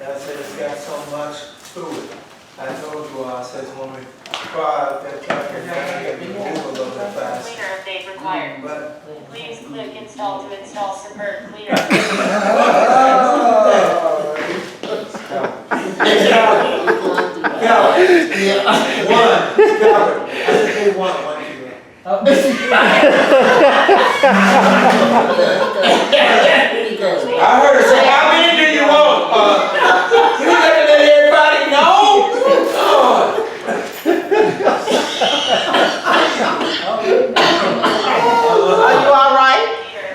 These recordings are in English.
I said it's got so much to it. I told you, I said when we try out that chapter 9, we move a little bit fast. Cleaner update required. But Please click install to install Superb Cleaner. Calvin, I just gave one to you. I heard it say, how many do you want? You gotta let everybody know? Are you all right?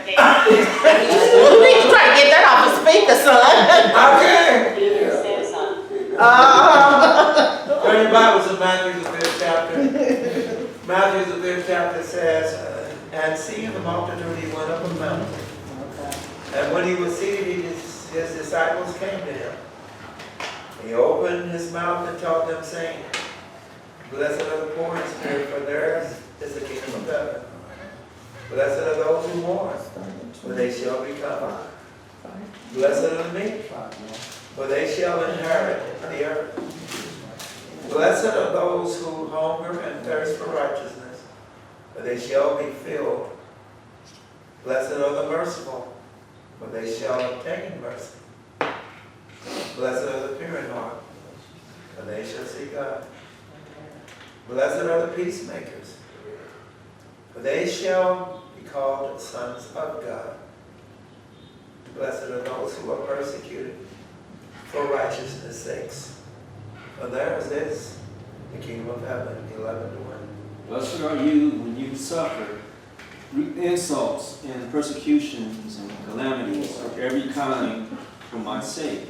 Cleaner update. You need to try to get that off the speaker, son. Okay. Uh-huh. Turn your Bibles to Matthew the 5th chapter. Matthew the 5th chapter says, and seeing the multitude, he went up a mountain. And when he was seated, his disciples came to him. He opened his mouth and taught them, saying, blessed are the poor in spirit, for theirs is the kingdom of heaven. Blessed are those who mourn, for they shall be comforted. Blessed are the meek, for they shall inherit the earth. Blessed are those who hunger and thirst for righteousness, for they shall be filled. Blessed are the merciful, for they shall obtain mercy. Blessed are the pure in heart, for they shall see God. Blessed are the peacemakers, for they shall be called sons of God. Blessed are those who are persecuted for righteousness' sakes, for theirs is the kingdom of heaven. 11:1. Blessed are you when you suffer insults and persecutions and calamities of every kind for my sake.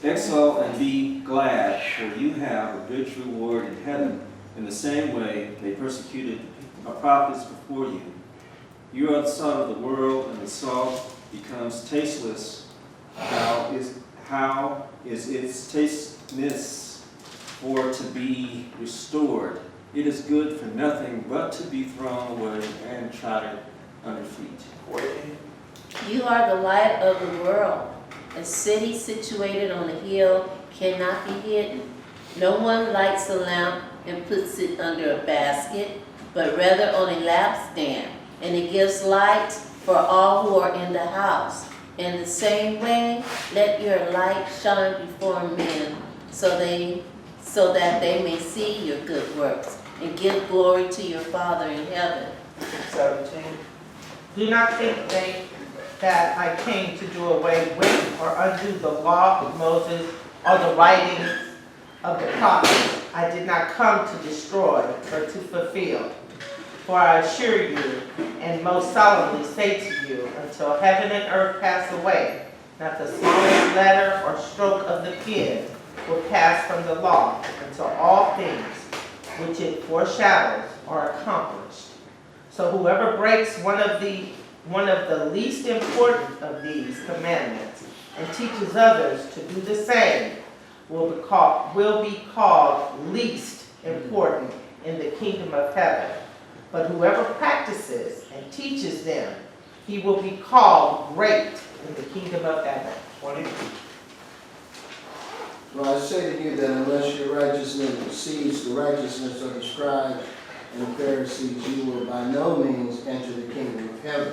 Exult and be glad, for you have a good reward in heaven. In the same way they persecuted our prophets before you. You are the salt of the world, and the salt becomes tasteless. How is its tastelessness for to be restored? It is good for nothing but to be thrown away and trodden under feet. 14. You are the light of the world. A city situated on a hill cannot be hidden. No one lights a lamp and puts it under a basket, but rather on a lampstand, and it gives light for all who are in the house. In the same way, let your light shine before men, so that they may see your good works and give glory to your Father in heaven. 17. Do not think that I came to do away with or undo the law of Moses or the writings of the prophets. I did not come to destroy, but to fulfill. For I assure you, and most solemnly say to you, until heaven and earth pass away, not the smallest letter or stroke of the pen will pass from the law until all things which it foreshadows are accomplished. So whoever breaks one of the least important of these commandments and teaches others to do the same will be called least important in the kingdom of heaven. But whoever practices and teaches them, he will be called great in the kingdom of heaven. 20. Well, I say to you that unless your righteousness exceeds the righteousness of the scribes and the Pharisees, you will by no means enter the kingdom of heaven.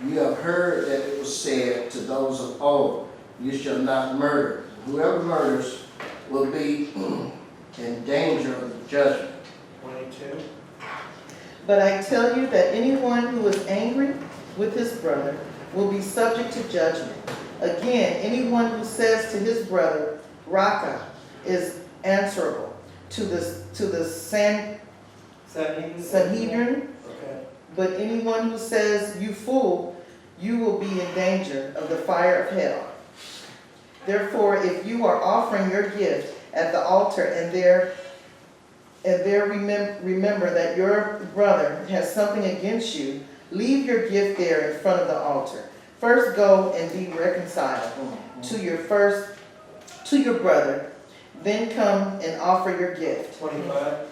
You have heard that it was said to those of old, you shall not murder. Whoever murders will be in danger of the judgment. 22. But I tell you that anyone who is angry with his brother will be subject to judgment. Again, anyone who says to his brother, Raka, is answerable to the Sanhedrin. Okay. But anyone who says, you fool, you will be in danger of the fire of hell. Therefore, if you are offering your gift at the altar and there remember that your brother has something against you, leave your gift there in front of the altar. First go and be reconciled to your brother, then come and offer your gift. 25.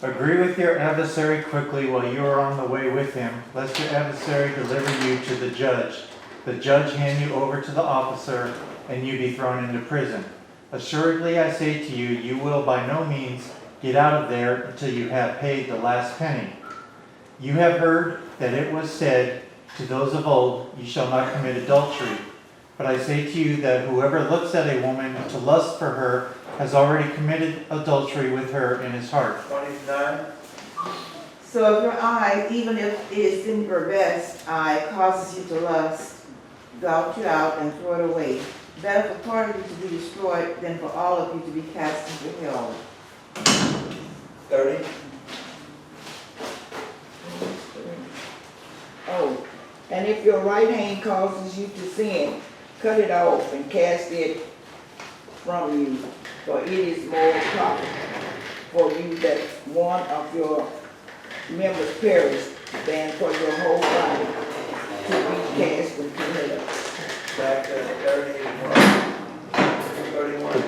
Agree with your adversary quickly while you are on the way with him, lest your adversary deliver you to the judge, the judge hand you over to the officer, and you be thrown into prison. Assuredly I say to you, you will by no means get out of there until you have paid the last penny. You have heard that it was said to those of old, you shall not commit adultery. But I say to you that whoever looks at a woman to lust for her has already committed adultery with her in his heart. 29. So if your eye, even if it is in your best eye, causes you to lust, gouge it out and throw it away. Better for part of you to be destroyed than for all of you to be cast into hell. 30. Oh, and if your right hand causes you to sin, cut it off and cast it from you, for it is more profitable for you that one of your members perish than for your whole body to be cast into hell. Back to 31. 31.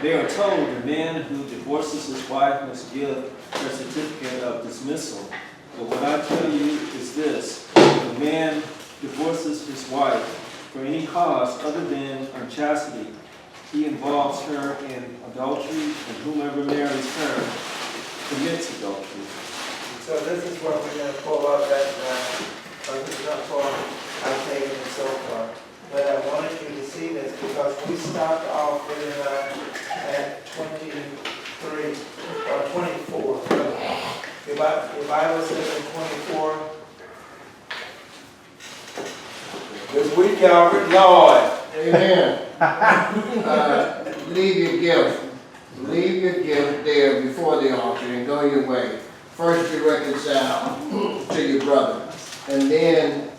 They are told the man who divorces his wife must give her certificate of dismissal. But what I tell you is this: if a man divorces his wife for any cause other than unchastity, he involves her in adultery, and whomever marries her commits adultery. So this is what we're going to pull up that, this is not far, I've taken it so far. But I wanted you to see this because we stopped off with at 23 or 24. The Bible says in 24, this week, Albert, Lord. Amen. Leave your gift. Leave your gift there before the altar and go your way. First you reconcile to your brother, and then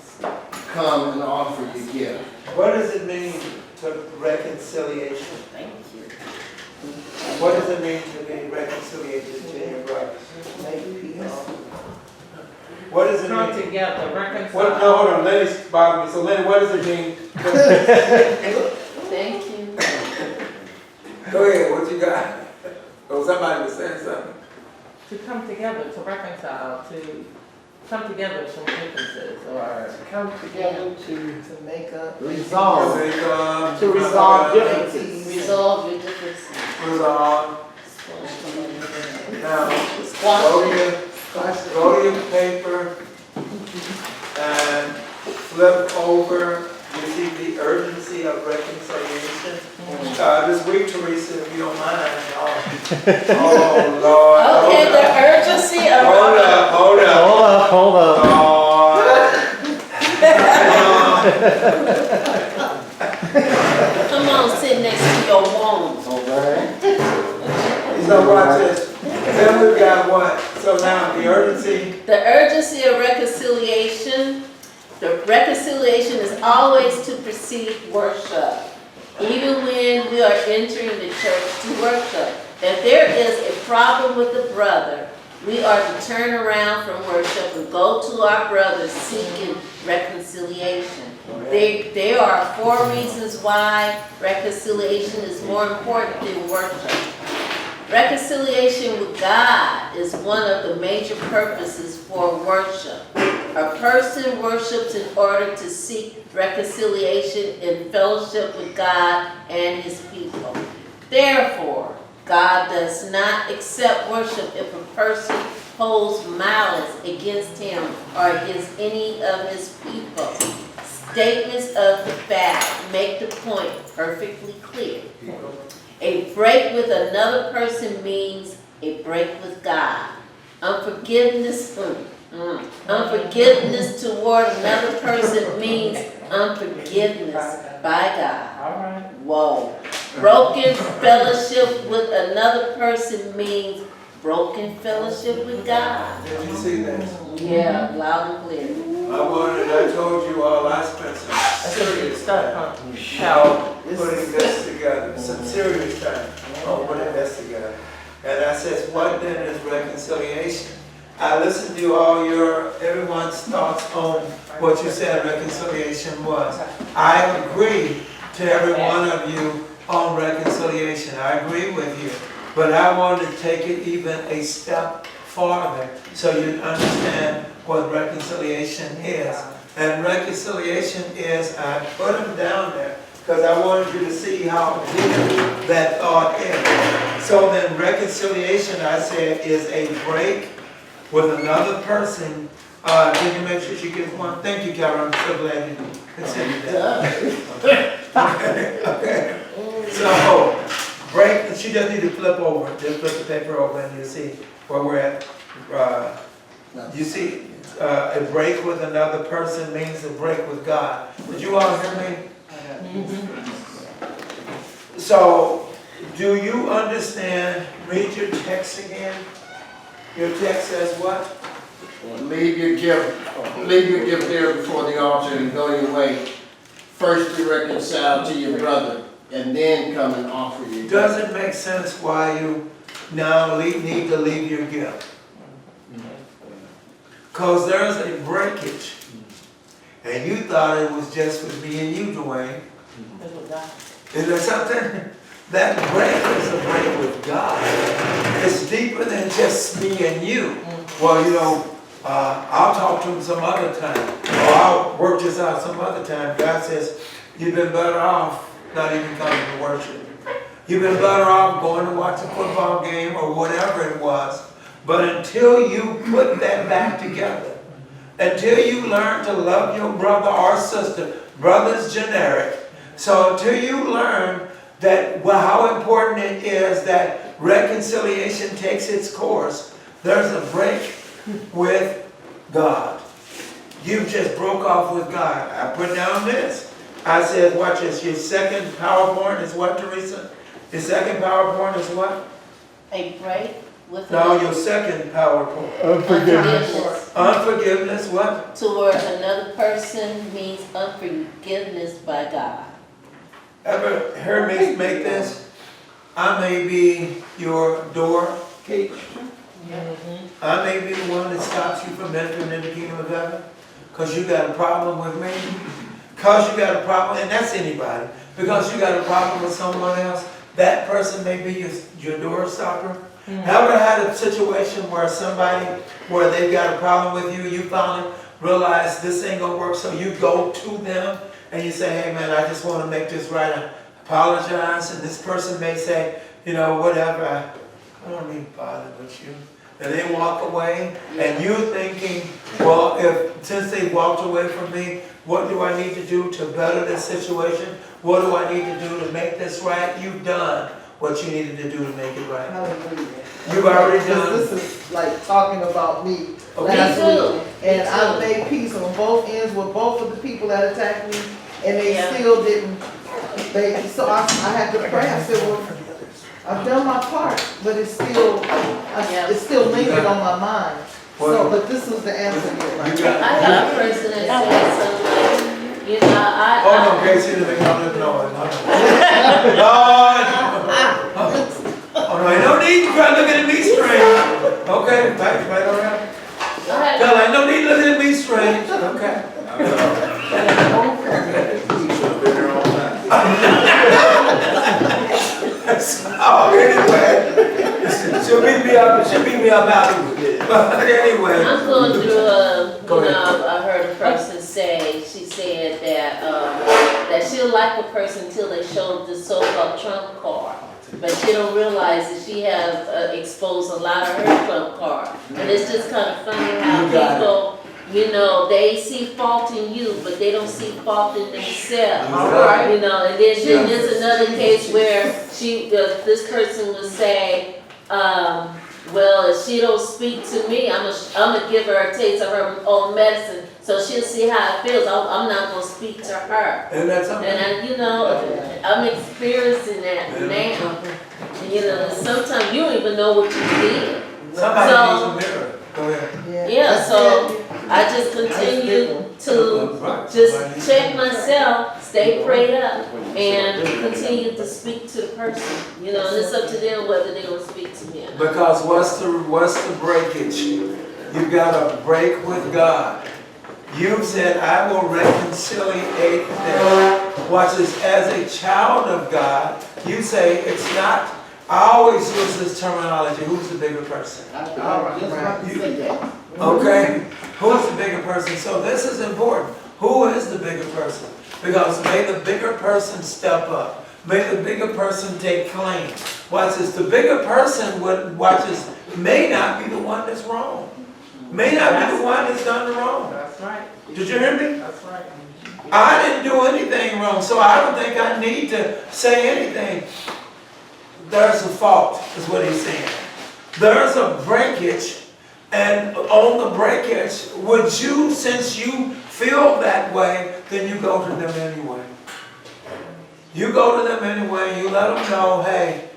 come and offer your gift. What does it mean to reconciliation? Thank you. What does it mean to be reconciliated to your brother? What does it Come mean? together, reconcile. What, no, hold on, Lenny's bothering me. So Lenny, what does it mean? Thank you. Go ahead, what you got? Oh, somebody was saying something. To come together, to reconcile, to come together from differences, or Come together to make up. Resolve. To resolve differences. Resolve your differences. Resolve. Now, go to your paper and flip over. You see the urgency of reconciliation. This week, Teresa, if you don't mind. Oh, Lord. Okay, hold the up. urgency of. Hold up, hold up. Hold up. Come on, sit next to your wounds. Okay. So watch this. Then we've got what? So now the urgency. The urgency of reconciliation. The reconciliation is always to precede worship. Even when we are entering the church to worship. If there is a problem with the brother, we are to turn around from worship and go to our brothers seeking reconciliation. There are 4 reasons why reconciliation is more important than worship. Reconciliation with God is one of the major purposes for worship. A person worships in order to seek reconciliation in fellowship with God and His people. Therefore, God does not accept worship if a person holds malice against Him or against any of His people. Statements of the fact make the point perfectly clear. A break with another person means a break with God. Unforgiveness toward another person means unforgiveness by God. all right. Whoa. Broken fellowship with another person means broken fellowship with God. Did you see this? Yeah, loud and clear. I told you all, I spent some serious time putting this together, some serious time on putting this together. And I says, what then is reconciliation? I listened to everyone's thoughts on what you said reconciliation was. I agree to every one of you on reconciliation. I agree with you. But I want to take it even a step farther so you understand what reconciliation is. And reconciliation is, I put them down there because I wanted you to see how deep that thought is. So then reconciliation, I said, is a break with another person. Can you make sure she gets one? Thank you, Carol. I'm so glad you considered that. Okay. So, break, she just need to flip over. Just flip the paper over and you see where we're at. You see, a break with another person means a break with God. Did you all hear me? So, do you understand? Read your text again. Your text says what? Leave your gift there before the altar and go your way. First be reconciled to your brother, and then come and offer your gift. Does it make sense why you now need to leave your gift? Because there's a breakage. And you thought it was just with me and you, Dwayne. Is there something? That break is a break with God. It's deeper than just me and you. Well, you know, I'll talk to him some other time. Or I'll work this out some other time. God says, you've been better off not even coming to worship. You've been better off going to watch a football game or whatever it was. But until you put that back together, until you learn to love your brother or sister, brother's generic. So until you learn that, well, how important it is that reconciliation takes its course, there's a break with God. You just broke off with God. I put down this. I said, watch this. Your second PowerPoint is what, Teresa? Your second PowerPoint is what? A break with No, your second PowerPoint. unforgiveness. Unforgiveness, what? Toward another person means unforgiveness by God. Ever heard me make this? I may be your door cage. I may be the one that stops you from entering into the kingdom of heaven because you got a problem with me. Because you got a problem, and that's anybody. Because you got a problem with someone else, that person may be your door stopper. Ever had a situation where where they've got a problem with you, you finally realize this ain't gonna work, so you go to them and you say, hey man, I just want to make this right. I apologize. And this person may say, you know, whatever, I don't need to bother with you. And they walk away, and you're thinking, well, since they walked away from me, what do I need to do to better this situation? What do I need to do to make this right? You've done what you needed to do to make it right. Hallelujah. You've already done. This is like talking about me Okay. last Me too. week. And Me too. I made peace on both ends with both of the people that attacked me, and they Yeah. still didn't. So I had to pray. I said, well, I've done my part, but it's still, it's still lingered on my mind. So, but this was the answer. You got- I got a person that said something like, you know, Oh no, Casey, no. Oh no, ain't no need to try looking at me strange. Okay, right around. Tell her, no need looking at me strange. Okay. Oh, anyway, she'll beat me up out of it. But anyway. I'm going through Go ahead. I heard a person say, she said that, that she'll like a person until they show the so-called trump card. But she don't realize that she has exposed a lot of her trump card. And it's just kind of funny how You got people, you know, they see fault in you, but they don't see fault in themselves. Right. You know, and then there's another case where this person would say, well, if she don't speak to me, I'm gonna give her a taste of her own medicine, so she'll see how it feels. I'm not gonna speak to her. Isn't that something? And I'm experiencing that now. And, you know, sometimes you don't even know what you did. Somebody needs a mirror. Go ahead. Yeah, so I just continue to just check myself, stay prayed up, and continue to speak to the person. You know, and it's up to them whether they're gonna speak to me or not. Because what's the breakage? You've got a break with God. You've said, I will reconciliate them. Watch this, as a child of God, you say, it's not, I always use this terminology, who's the bigger person? I was just about to say that. Okay? Who's the bigger person? So this is important. Who is the bigger person? Because may the bigger person step up. May the bigger person take claim. Watch this. The bigger person watch this, may not be the one that's wrong. May not be the one that's done the wrong. That's right, Did you hear me? that's right. I didn't do anything wrong, so I don't think I need to say anything. There's a fault, is what he's saying. There's a breakage, and on the breakage, would you, since you feel that way, then you go to them anyway. You go to them anyway, you let them know, hey,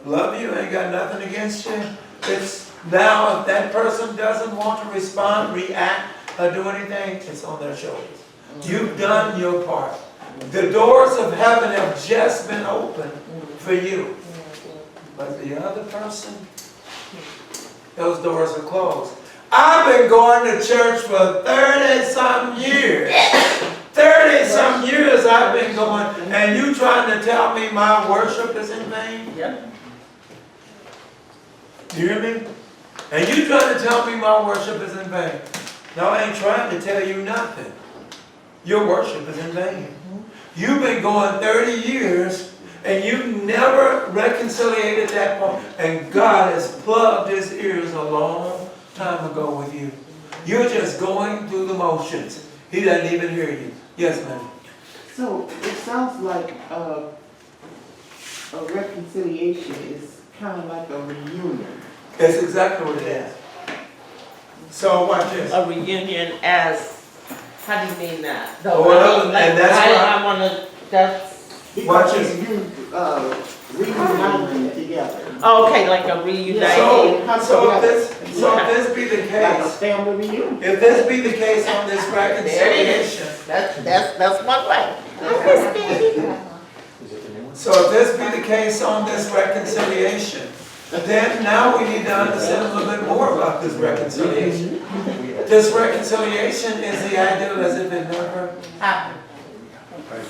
love you, ain't got nothing against you. It's now, if that person doesn't want to respond, react, or do anything, it's on their shoulders. You've done your part. The doors of heaven have just been opened for you. But the other person, those doors are closed. I've been going to church for 30-some years. 30-some years I've been going, and you trying to tell me my worship is in vain? Yep. You hear me? And you trying to tell me my worship is in vain? No, I ain't trying to tell you nothing. Your worship is in vain. You've been going 30 years and you've never reconciliated that point. And God has plugged his ears a long time ago with you. You're just going through the motions. He doesn't even hear you. Yes, ma'am. So it sounds like a reconciliation is kind of like a reunion. That's exactly what it is. So watch this. A reunion as, how do you mean that? The Well, and that's why- I wanna, that's, Watch this. Reuniting together. okay, like a reuniting. So if this be the Like a case, family reunion. if this be the case on this reconciliation, That's one way. so if this be the case on this reconciliation, then now we need to understand a little bit more about this reconciliation. This reconciliation is the ideal as if it never Happen.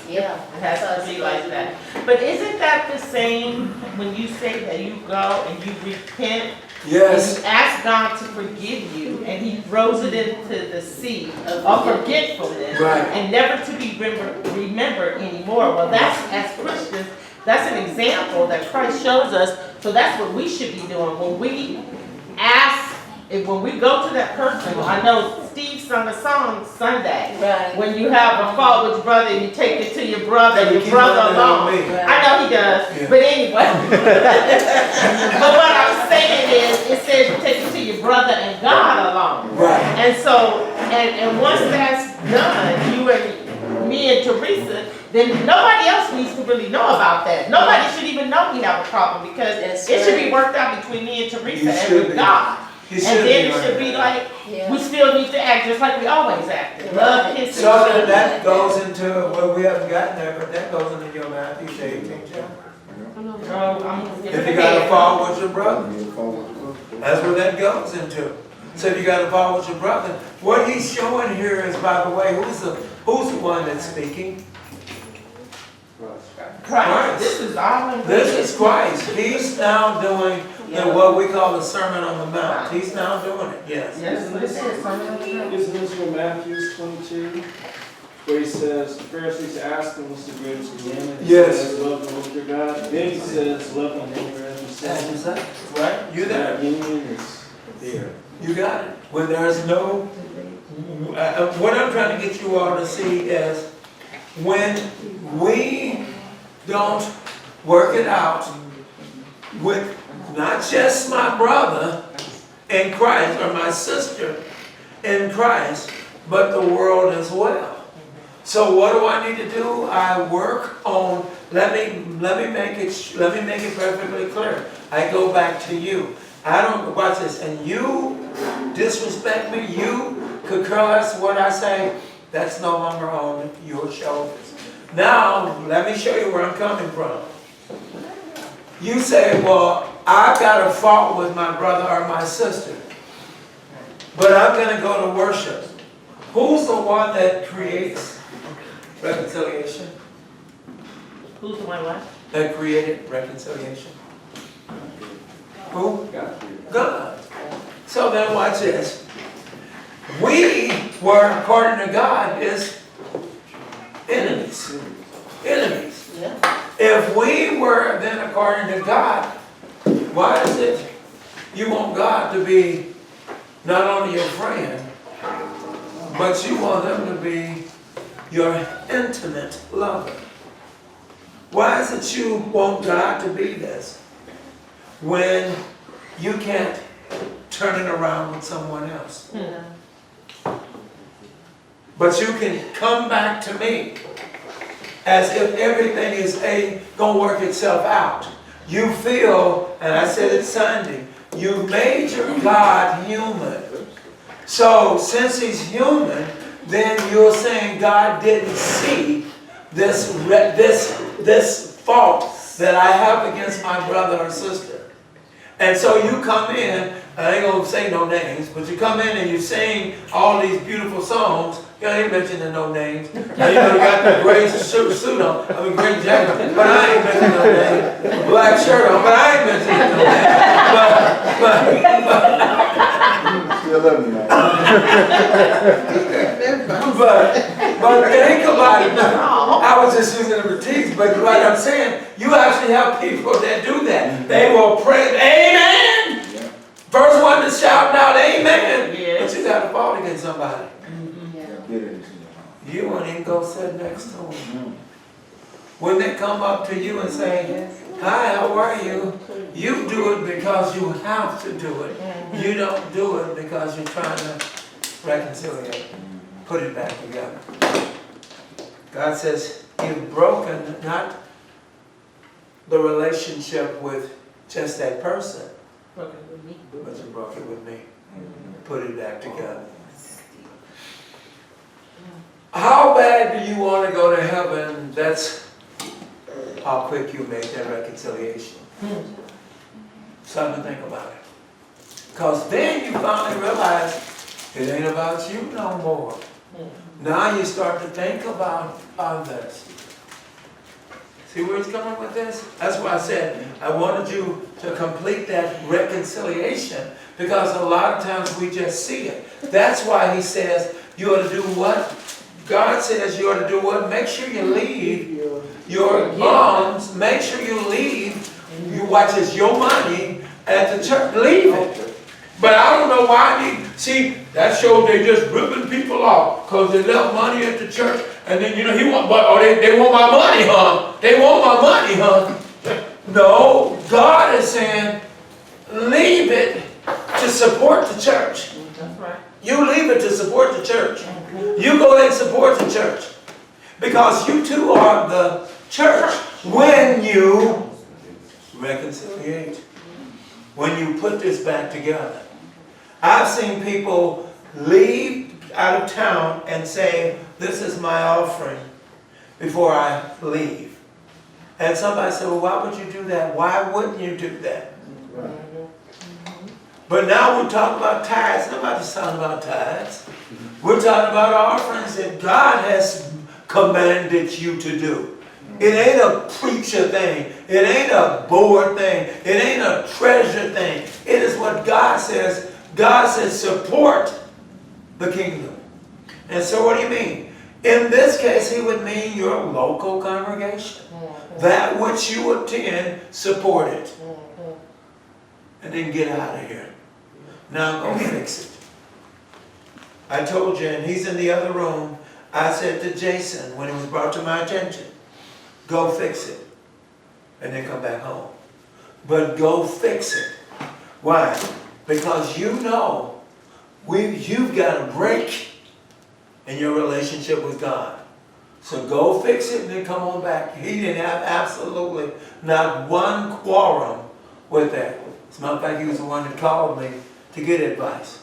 Yeah. It has to be like that. But isn't that the same when you say that you go and you repent? Yes. And you ask God to forgive you, and he throws it into the sea of forgetfulness. Right. And never to be remembered anymore. Well, that's, as Christians, that's an example that Christ shows us. So that's what we should be doing. When we ask, when we go to that person, I know Steve sung a song Sunday. Right. When you have a fault with your brother and you take it to your brother, And you your keep brother running on alone. me. I know he does, Yeah. but anyway. But what I'm saying is, it says you take it to your brother and God alone. Right. And so, and once that's done, you and me and Teresa, then nobody else needs to really know about that. Nobody should even know we have a problem because That's it should right. be worked out between me and Teresa You and should with be. God. You And should then be it should like be that. like, Yeah. we still need to act just like we always acted. Love, kiss, So then that goes into, well, we haven't gotten there, but that goes into your Matthew 18th chapter. If you got a fault with your brother, that's where that goes into. So if you got a fault with your brother, what he's showing here is, by the way, who's the one that's speaking? Christ. This is all in This is Christ. He's now doing what we call the Sermon on the Mount. He's now doing it, yes. Yes, this is something. Isn't this from Matthew 22? Where he says, the Pharisees asked him what's the greatest commandment. He Yes. says, love the Lord your God. Then he says, love the neighbor as That's yourself. exactly right. You there. That union is there. You got it. When there's no, what I'm trying to get you all to see is when we don't work it out with not just my brother in Christ or my sister in Christ, but the world as well. So what do I need to do? I work on, let me make it perfectly clear. I go back to you. I don't, watch this, and you disrespect me, you could curse what I say, that's no longer on your shoulders. Now, let me show you where I'm coming from. You say, well, I've got a fault with my brother or my sister, but I'm going to go to worship. Who's the one that creates reconciliation? Who's the one what? That created reconciliation? Who? God created. God. So then watch this. We were, according to God, is enemies. Enemies. Yeah. If we were then according to God, why is it you want God to be not only your friend, but you want him to be your intimate lover? Why is it you want God to be this when you can't turn it around with someone else? Yeah. But you can come back to me as if everything is gonna work itself out. You feel, and I said it Sunday, you made your God human. So since he's human, then you're saying God didn't see this fault that I have against my brother or sister. And so you come in, I ain't gonna say no names, but you come in and you sing all these beautiful songs. You ain't mentioning no names. Now, you know, you got the gray suit on, I mean gray jacket, but I ain't mentioning no names. Black shirt on, but I ain't mentioning no names. Still love me, man. But think about it. I was just using the critiques, but what I'm saying, you actually have people that do that. They will pray, amen. First one to shout out, amen. Yes. But you got to fault against somebody. Get it. You won't even go sit next to them. When they come up to you and say, hi, how are you? You do it because you have to do it. You don't do it because you're trying to reconciliate. Put it back together. God says, you've broken not the relationship with just that person, but you broke it with me. Put it back together. How bad do you want to go to heaven? That's how quick you make that reconciliation. Something to think about it. Because then you finally realize it ain't about you no more. Now you start to think about others. See where he's coming with this? That's why I said I wanted you to complete that reconciliation, because a lot of times we just see it. That's why he says you ought to do what? God says you ought to do what? Make sure you leave your alms. Make sure you leave. You watch as your money at the church. Leave it. But I don't know why see, that shows they just ripping people off because they left money at the church, and then they want my money, huh? They want my money, huh? No, God is saying, leave it to support the church. That's right. You leave it to support the church. You go ahead and support the church. Because you too are the church when you reconciliate. When you put this back together. I've seen people leave out of town and say, this is my offering before I leave. And somebody said, well, why would you do that? Why wouldn't you do that? But now we're talking about tithes. Nobody's talking about tithes. We're talking about offerings that God has commanded you to do. It ain't a preacher thing. It ain't a board thing. It ain't a treasure thing. It is what God says. God says support the kingdom. And so what do you mean? In this case, he would mean your local congregation. That which you attend, support it. And then get out of here. Now go fix it. I told you, and he's in the other room, I said to Jason, when it was brought to my attention, go fix it. And then come back home. But go fix it. Why? Because you know, you've got a break in your relationship with God. So go fix it and then come on back. He didn't have absolutely not one quorum with that. As a matter of fact, he was the one that called me to get advice.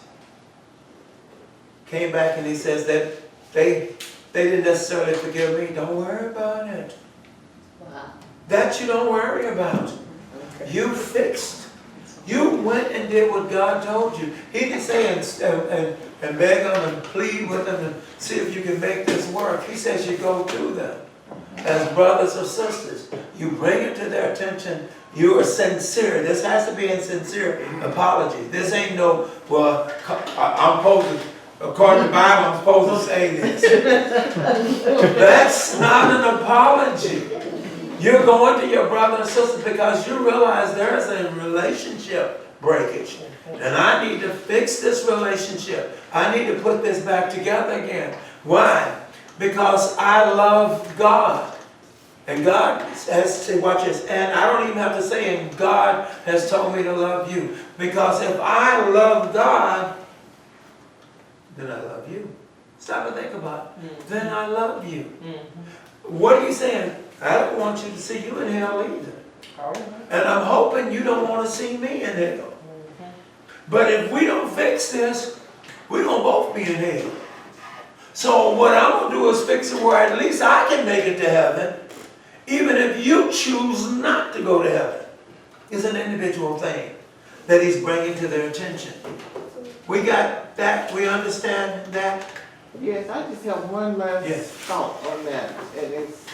Came back and he says that they didn't necessarily forgive me. Don't worry about it. Wow. That you don't worry about. You fixed. You went and did what God told you. He didn't say and beg them and plead with them and see if you can make this work. He says you go do them. as brothers or sisters. You bring it to their attention. You are sincere. This has to be a sincere apology. This ain't no, well, I'm supposed to, according to the Bible, I'm supposed to say this. That's not an apology. You're going to your brother and sister because you realize there is a relationship breakage. And I need to fix this relationship. I need to put this back together again. Why? Because I love God. And God has to, watch this, and I don't even have to say, and God has told me to love you. Because if I love God, then I love you. Stop and think about it. Then I love you. What are you saying? I don't want you to see you in hell either. And I'm hoping you don't want to see me in hell. But if we don't fix this, we're going to both be in hell. So what I'm going to do is fix it where at least I can make it to heaven, even if you choose not to go to heaven. It's an individual thing that he's bringing to their attention. We got that? We understand that? Yes, I just have one last Yes. thought on that, and it's,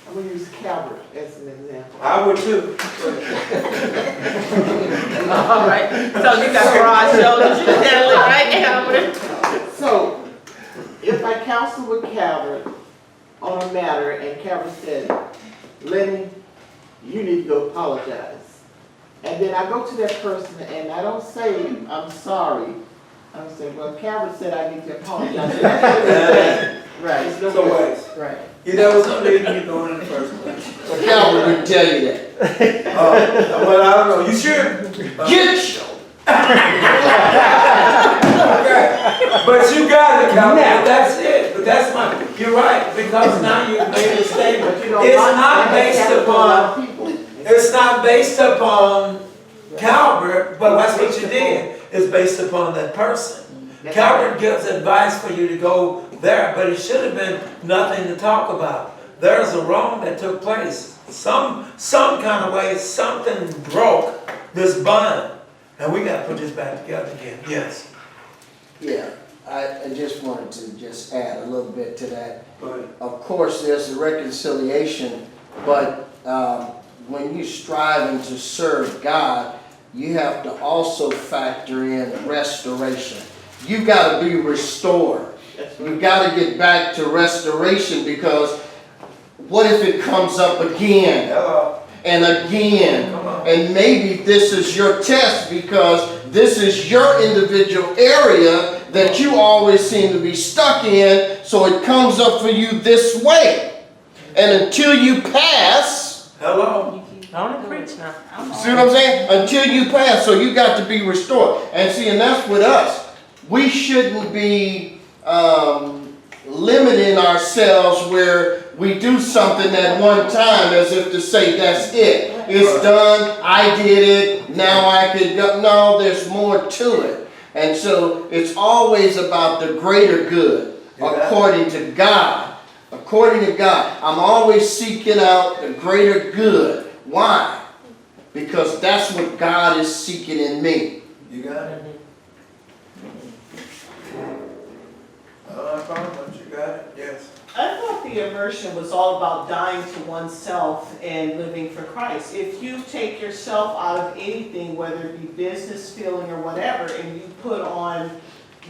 I'm gonna use Calvert as an example. I would too. All right, so you got broad shoulders, you can handle it right now. So, if I counsel with Calvert on a matter, and Calvert said, Lenny, you need to go apologize. And then I go to that person and I don't say, I'm sorry. I'm saying, well, Calvert said I need to apologize. Right. It's no ways. Right. You know what's going to lead you going in the first place. So Calvin wouldn't tell you that. Well, I don't know. You sure? Get your But you got it, Calvin. That's it. But that's my. You're right, because now you've made a statement. It's not based upon. It's not based upon Calvert, but that's what you did. It's based upon that person. Calvert gives advice for you to go there, but it should have been nothing to talk about. There's a wrong that took place. Some kind of way, something broke this bond, and we got to put this back together again. Yes. Yeah, I just wanted to just add a little bit to that. Go ahead. Of course, there's a reconciliation, but when you're striving to serve God, you have to also factor in restoration. You got to be restored. You got to get back to restoration, because what if it comes up again and again? And maybe this is your test, because this is your individual area that you always seem to be stuck in, so it comes up for you this way. And until you pass, Hello. I want to preach now. see what I'm saying? Until you pass, so you got to be restored. And see, and that's with us. We shouldn't be limiting ourselves where we do something at one time as if to say, that's it. It's done, I did it, now I can go. No, there's more to it. And so it's always about the greater good, according to God. According to God. I'm always seeking out the greater good. Why? Because that's what God is seeking in me. You got it? But you got it? Yes. I thought the immersion was all about dying to oneself and living for Christ. If you take yourself out of anything, whether it be business, feeling, or whatever, and you put on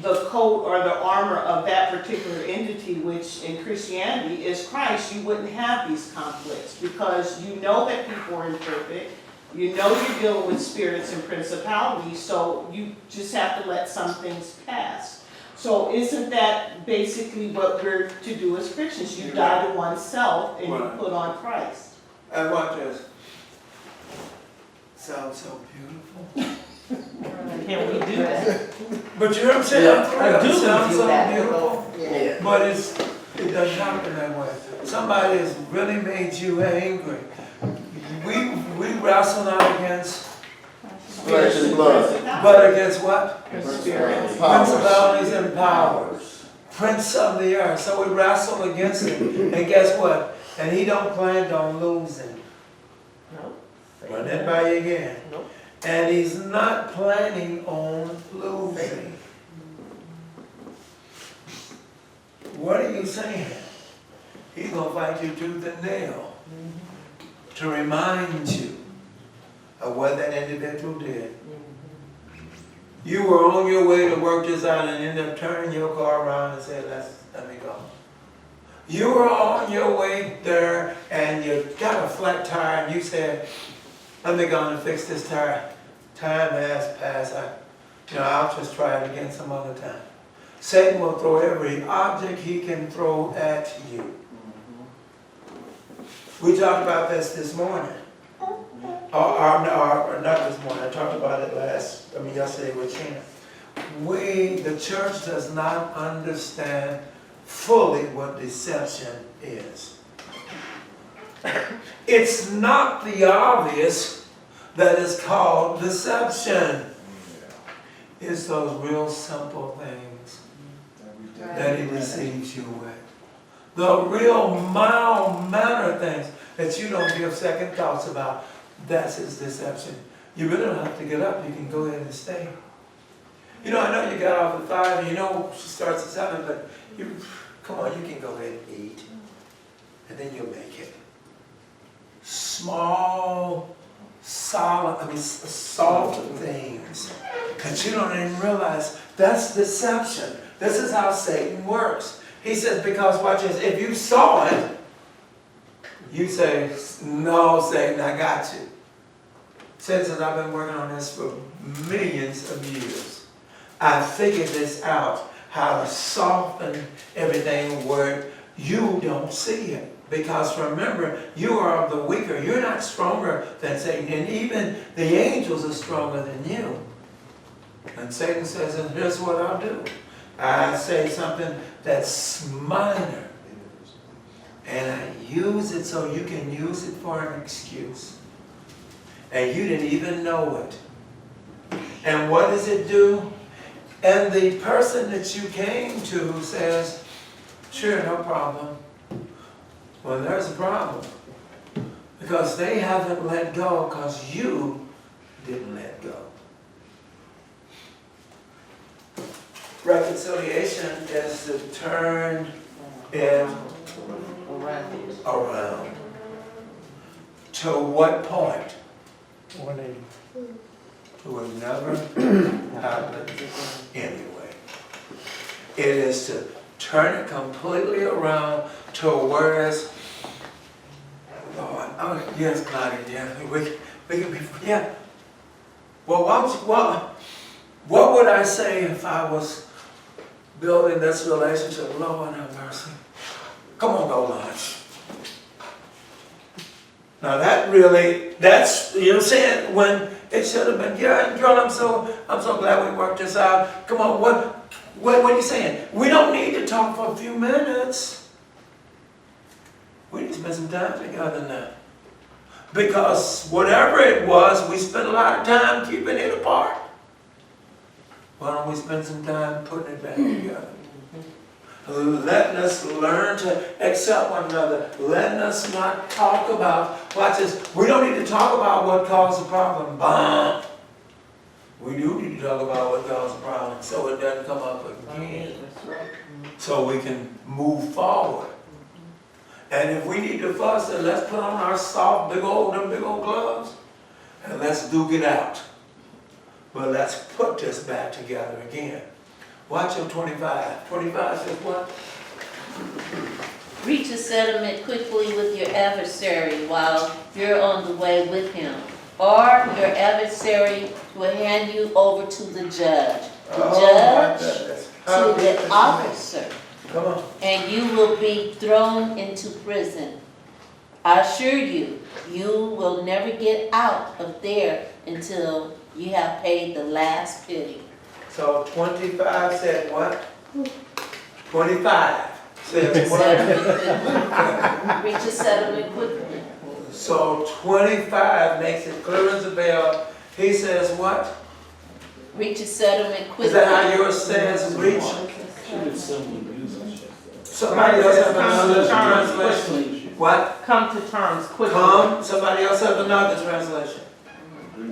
the coat or the armor of that particular entity, which in Christianity is Christ, you wouldn't have these conflicts, because you know that people are imperfect. You know you're dealing with spirits and principalities, so you just have to let some things pass. So isn't that basically what we're to do as Christians? You die to oneself and you put on Christ. And watch this. Sounds so beautiful. Can we do that? But you know what I'm saying? I do It sounds do so that. beautiful. Yeah. But it doesn't happen that way. Somebody has really made you angry. We wrestle not against Flesh and blood. but against what? Powers. Principalities and powers. Prince of the earth. So we wrestle against him. And guess what? And he don't plan on losing. Nope. Run that by you again. Nope. And he's not planning on losing. What are you saying? He He's gonna fight you tooth and nail to remind you of what that individual did. You were on your way to work this out and ended up turning your car around and said, let me go. You were on your way there and you got a flat tire and you said, let me go and fix this tire. Time has passed. I'll just try it again some other time. Satan will throw every object he can throw at you. We talked about this morning. Or not this morning, I talked about it yesterday with Sheena. The church does not understand fully what deception is. It's not the obvious that is called deception. It's those real simple things that he deceives you with. The real mild-mannered things that you don't give second thoughts about. That's his deception. You really don't have to get up. You can go ahead and stay. I know you got off at 5 and she starts at 7, but come on, you can go ahead and eat. And then you'll make it. Small, soft things that you don't even realize. That's deception. This is how Satan works. He says, because watch this, if you saw it, you say, no, Satan, I got you. Since I've been working on this for millions of years, I figured this out, how to soften everything where you don't see it. Because remember, you are of the weaker. You're not stronger than Satan. And even the angels are stronger than you. And Satan says, and here's what I'll do. I say something that's minor. And I use it so you can use it for an excuse. And you didn't even know it. And what does it do? And the person that you came to says, sure, no problem. Well, there's a problem. Because they haven't let go because you didn't let go. Reconciliation is to turn it around. To what point? 180. It will never happen anyway. It is to turn it completely around to whereas, Lord, oh yes, Claudia, yeah, we can be, yeah. Well, what would I say if I was building this relationship? Lord have mercy. Come on, go lunch. Now that's, you know what I'm saying, when it should have been, yeah, girl, I'm so glad we worked this out. Come on, what are you saying? We don't need to talk for a few minutes. We need to spend some time together now. Because whatever it was, we spent a lot of time keeping it apart. Why don't we spend some time putting it back together? Letting us learn to accept one another. Letting us not talk about, watch this, we don't need to talk about what caused the problem. Bah. We do need to talk about what caused the problem so it doesn't come up again. So we can move forward. And if we need to fuss, then let's put on our soft, big old gloves and let's duke it out. But let's put this back together again. Watch your 25. 25 says what? Reach a settlement quickly with your adversary while you're on the way with him. Or your adversary will hand you over to the judge. The judge to the officer. Come on. And you will be thrown into prison. I assure you, you will never get out of there until you have paid the last penny. So 25 said what? 25 said what? Reach a settlement quickly. So 25 makes it clear as a bell. He says what? Reach a settlement quickly. Is that how yours says reach? Somebody else have another translation. What? Come to terms quickly. Come. Somebody else have another translation.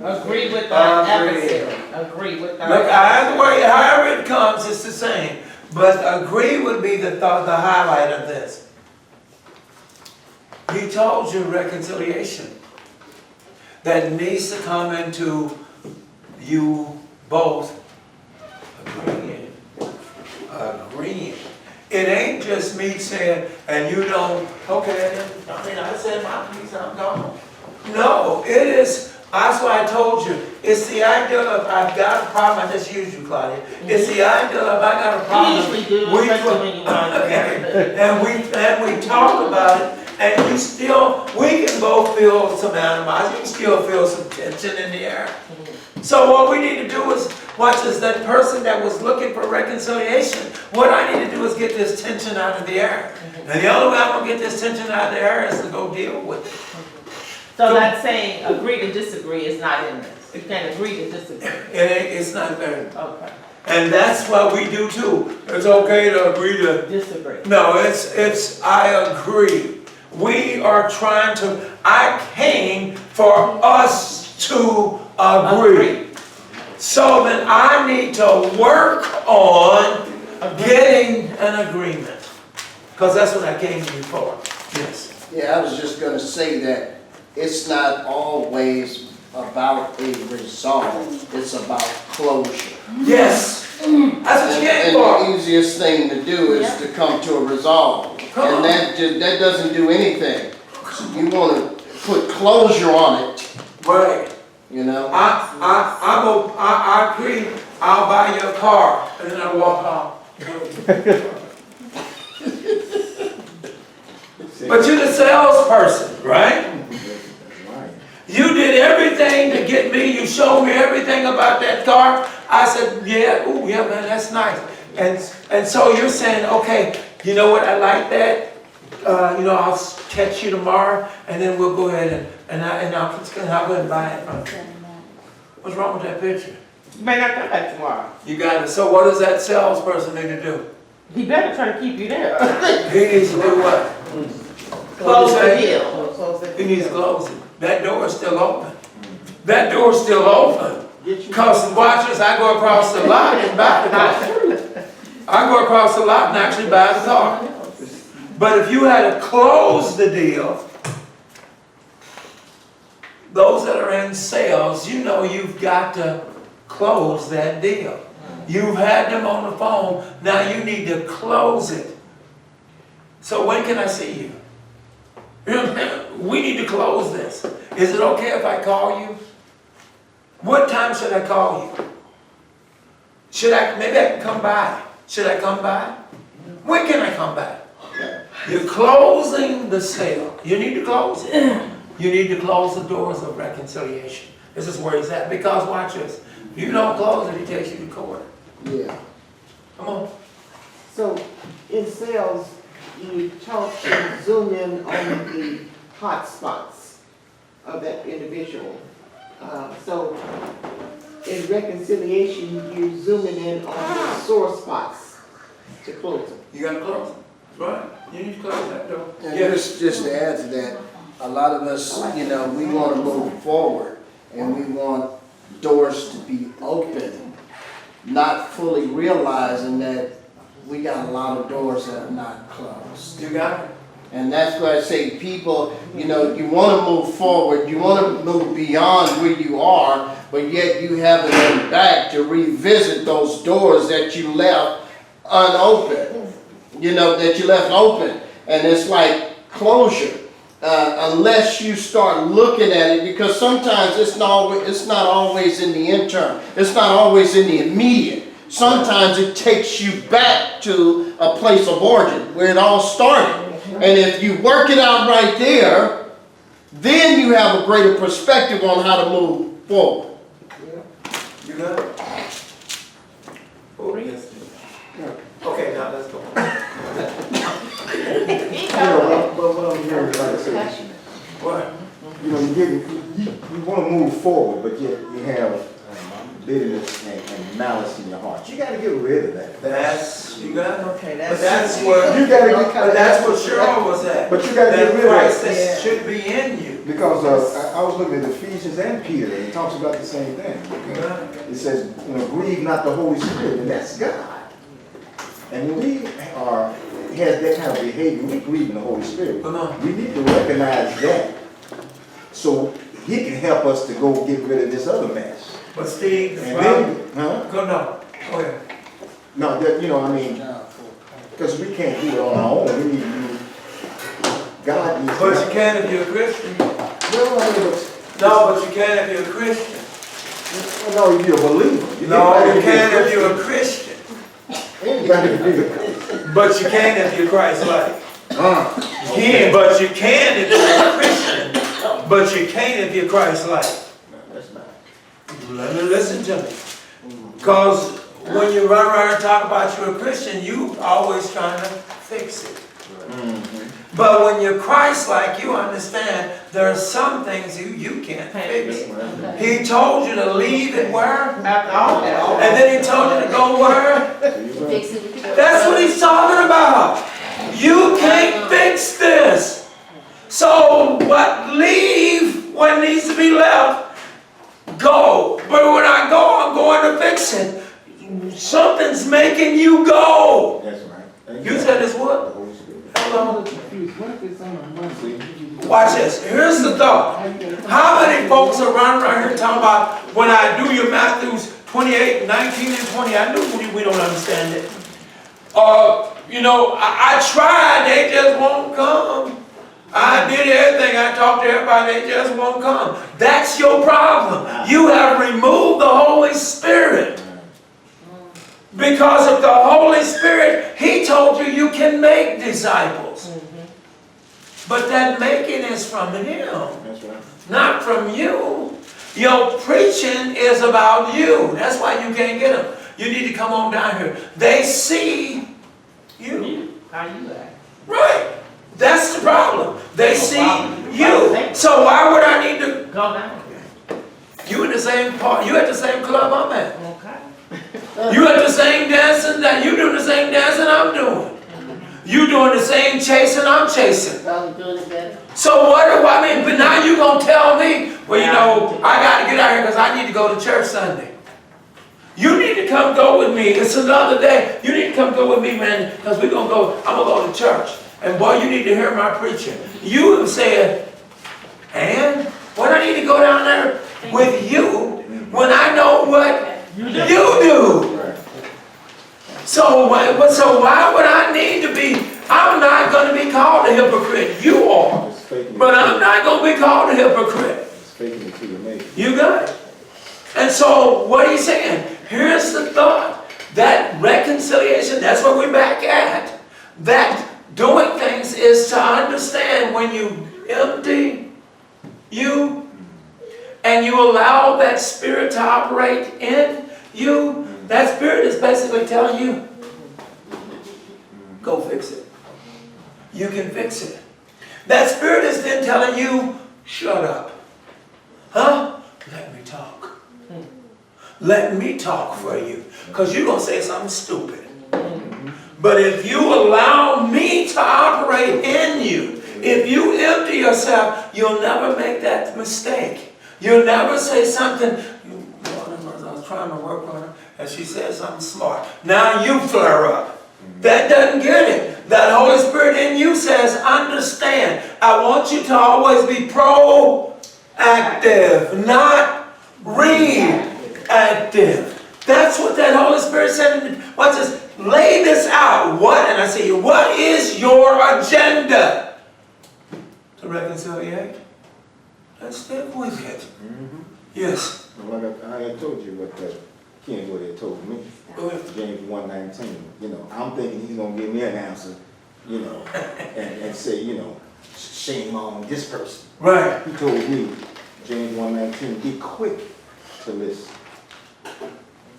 Agree with our Agree. adversary. Agree with our Look, either way, however it comes, it's the same. But agree would be the highlight of this. He told you reconciliation. That needs to come into you both agreeing. Agreeing. It ain't just me saying, and you don't, okay, I mean, I said my piece, I'm gone. No, it is, that's why I told you, it's the idea of I've got a problem, I just used you, Claudia. It's the idea of I got a You problem. usually do, we- especially when you want to. and we talk about it, and you still, we can both feel some animosity, you can still feel some tension in the air. So what we need to do is, watch this, that person that was looking for reconciliation, what I need to do is get this tension out of the air. And the only way I'm gonna get this tension out of the air is to go deal with it. So that's saying agree to disagree is not in this. You can agree to disagree. It's not very, Okay, and that's what we do too. It's okay to agree to, disagree. no, it's, I agree. We are trying to, I came for us to agree. So then I need to work on getting an agreement. Because that's what I came to you for. Yes. Yeah, I was just gonna say that it's not always about a result, it's about closure. Yes. That's what you came And for. the easiest thing to do is to come to a resolve. Come on. And that doesn't do anything. You wanna put closure on it, Right. you know? I agree. I'll buy you a car. And then I walk off. But you're the salesperson, right? You did everything to get me, you showed me everything about that car. I said, yeah, ooh, yeah, man, that's nice. And so you're saying, okay, you know what, I like that. I'll catch you tomorrow, and then we'll go ahead and I'll go and buy it. What's wrong with that picture? You may not come back tomorrow. You got it. So what does that salesperson need to do? He better try to keep you there. He needs to do what? Close the say? deal. Close it. He needs to close it. That door is still open. That door is still open. Because watch this, I go across the lot and buy the car. I go across the lot and actually buy the car. But if you had to close the deal, those that are in sales, you know you've got to close that deal. You've had them on the phone, now you need to close it. So when can I see you? We need to close this. Is it okay if I call you? What time should I call you? Maybe I can come by. Should I come by? When can I come by? You're closing the sale. You need to close it. You need to close the doors of reconciliation. This is where he's at. Because watch this. If you don't close it, he takes you to court. Yeah. Come on. So in sales, you talk to zoom in on the hot spots of that individual. So in reconciliation, you're zooming in on the sore spots to close them. You got to close it. That's right. You need to close that door. And Yes. just to add to that, a lot of us, we want to move forward and we want doors to be open, not fully realizing that we got a lot of doors that are not closed. You got it. And that's why I say people, you want to move forward, you want to move beyond where you are, but yet you haven't been back to revisit those doors that you left unopened, that you left open. And it's like closure, unless you start looking at it, because sometimes it's not always in the interim, it's not always in the immediate. Sometimes it takes you back to a place of origin where it all started. And if you work it out right there, then you have a greater perspective on how to move forward. You got it. Okay, now let's go. But what I'm hearing, like I said, What? you want to move forward, but yet you have bitterness and malice in your heart. You got to get rid of that. You got it? Okay, But that's where, You gotta get- but that's what Cheryl was at. But you got to get That rid of Christ it. that should be in you. Because I was looking at Ephesians and Peter, and it talks about the same thing. You got it? It says, grieve not the Holy Spirit, and that's God. And when we are has that kind of behavior, we're grieving the Holy Spirit. Come on. We need to recognize that, so he can help us to go get rid of this other mess. But Steve, the And problem, then, huh? go no, go ahead. No, that, you know, I mean, because we can't do it on our own, we need to, God needs to. But you can if you're a Christian. Well, I mean, No, but you can if you're a Christian. no, if you're a believer. No, you can if you're a Christian. Anybody can be a Christian. But you can if you're Christ-like. Okay. But you can if you're a Christian. But you can't if you're Christ-like. No, that's not. Listen to me. Because when you run around and talk about you're a Christian, you always trying to fix it. But when you're Christ-like, you understand there are some things you can't fix. He told you to leave it where? After all that. And then he told you to go where? Fix it with your That's what he's talking about. You can't fix this. So what? Leave what needs to be left. Go. But when I go, I'm going to fix it. Something's making you go. That's right. You said it's what? The Holy Spirit. Hello? What if it's on a Monday? Watch this. Here's the thought. How many folks are running around here talking about when I do your Matthews 28, 19, and 20, I knew we don't understand it. You know, I tried, they just won't come. I did everything, I talked to everybody, they just won't come. That's your problem. You have removed the Holy Spirit. Because of the Holy Spirit, He told you you can make disciples. But that making is from Him, That's right. not from you. Your preaching is about you. That's why you can't get them. You need to come on down here. They see you. How you act? Right. That's the problem. They see you. So why would I need to? Go down. You in the same part. You at the same club I'm at. Okay. You at the same dancing that you doing the same dancing I'm doing. You doing the same chasing I'm chasing. I'm doing it better. So what do I mean? But now you gonna tell me, well, you know, I gotta get out here because I need to go to church Sunday. You need to come go with me. It's another day. You need to come go with me, man, because we're gonna go. I'm gonna go to church. And boy, you need to hear my preaching. You have said, and what I need to go down there with you when I know what you do. So why would I need to be? I'm not going to be called a hypocrite. You are. But I'm not going to be called a hypocrite. Faking it to your mate. You got it. And so what are you saying? Here's the thought. That reconciliation, that's what we're back at. That doing things is to understand when you empty you and you allow that spirit to operate in you, that spirit is basically telling you, go fix it. You can fix it. That spirit is then telling you, shut up. Huh? Let me talk. Let me talk for you. Because you're going to say something stupid. But if you allow me to operate in you, if you empty yourself, you'll never make that mistake. You'll never say something, I was trying to work on her, and she said something smart. Now you flare up. That doesn't get it. That Holy Spirit in you says, understand, I want you to always be proactive, not reactive. That's what that Holy Spirit said. Watch this. Lay this out. What? And I say, what is your agenda? To reconciliate? Let's stick with it. Yes. Well, I had told you what Ken Wood had told me. Go ahead. James 1:19. You know, I'm thinking he's gonna give me an answer, you know, and say, you know, shame on this person. Right. He told me, James 1:19, be quick to listen.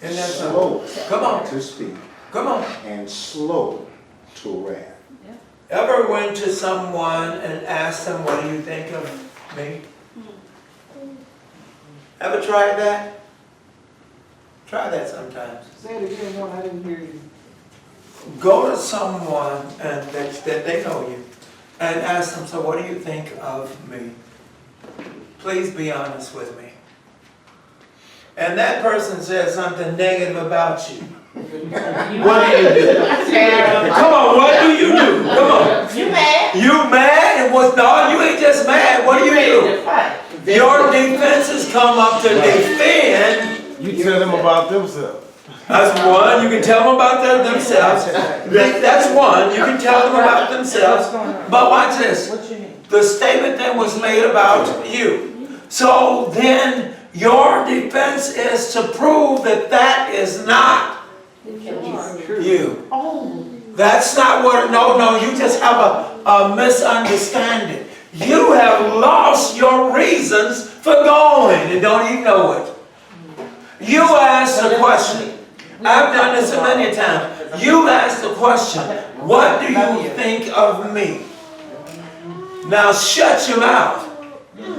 And that's Slow Come on. to speak. Come on. And slow to wrath. Ever went to someone and asked them, what do you think of me? Ever tried that? Try that sometimes. Say it again, one, I didn't hear you. Go to someone and that they know you and ask them, so what do you think of me? Please be honest with me. And that person says something negative about you. What do you do? Come on, what do you do? Come on. You mad? You mad? And what's no, you ain't just mad. What do you do? Your defenses come up to defend. You tell them about themselves. That's one. You can tell them about themselves. That's one. You can tell them about themselves. But watch this. The statement then was made about you. So then your defense is to prove that that is not you. That's not what, no, you just have a misunderstanding. You have lost your reasons for going and don't even know it. You asked a question. I've done this many times. You asked the question, what do you think of me? Now shut your mouth.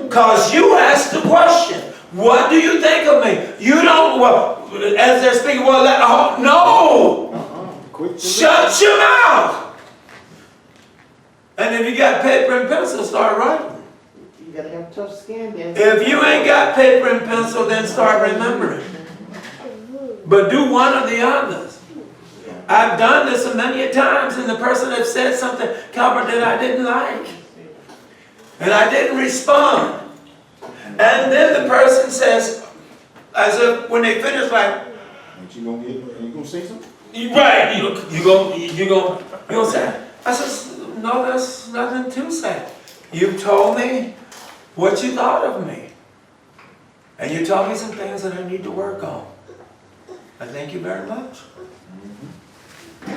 Because you asked the question, what do you think of me? You don't, well, as they're speaking, well, no! Shut your mouth! And if you got paper and pencil, start writing. You gotta have tough skin then. If you ain't got paper and pencil, then start remembering. But do one or the others. I've done this many times, and the person that said something, Calvert, that I didn't like. And I didn't respond. And then the person says, as if when they finish, like, Ain't you gonna say something? right, you gonna say. I said, no, there's nothing to say. You told me what you thought of me. And you told me some things that I need to work on. I thank you very much.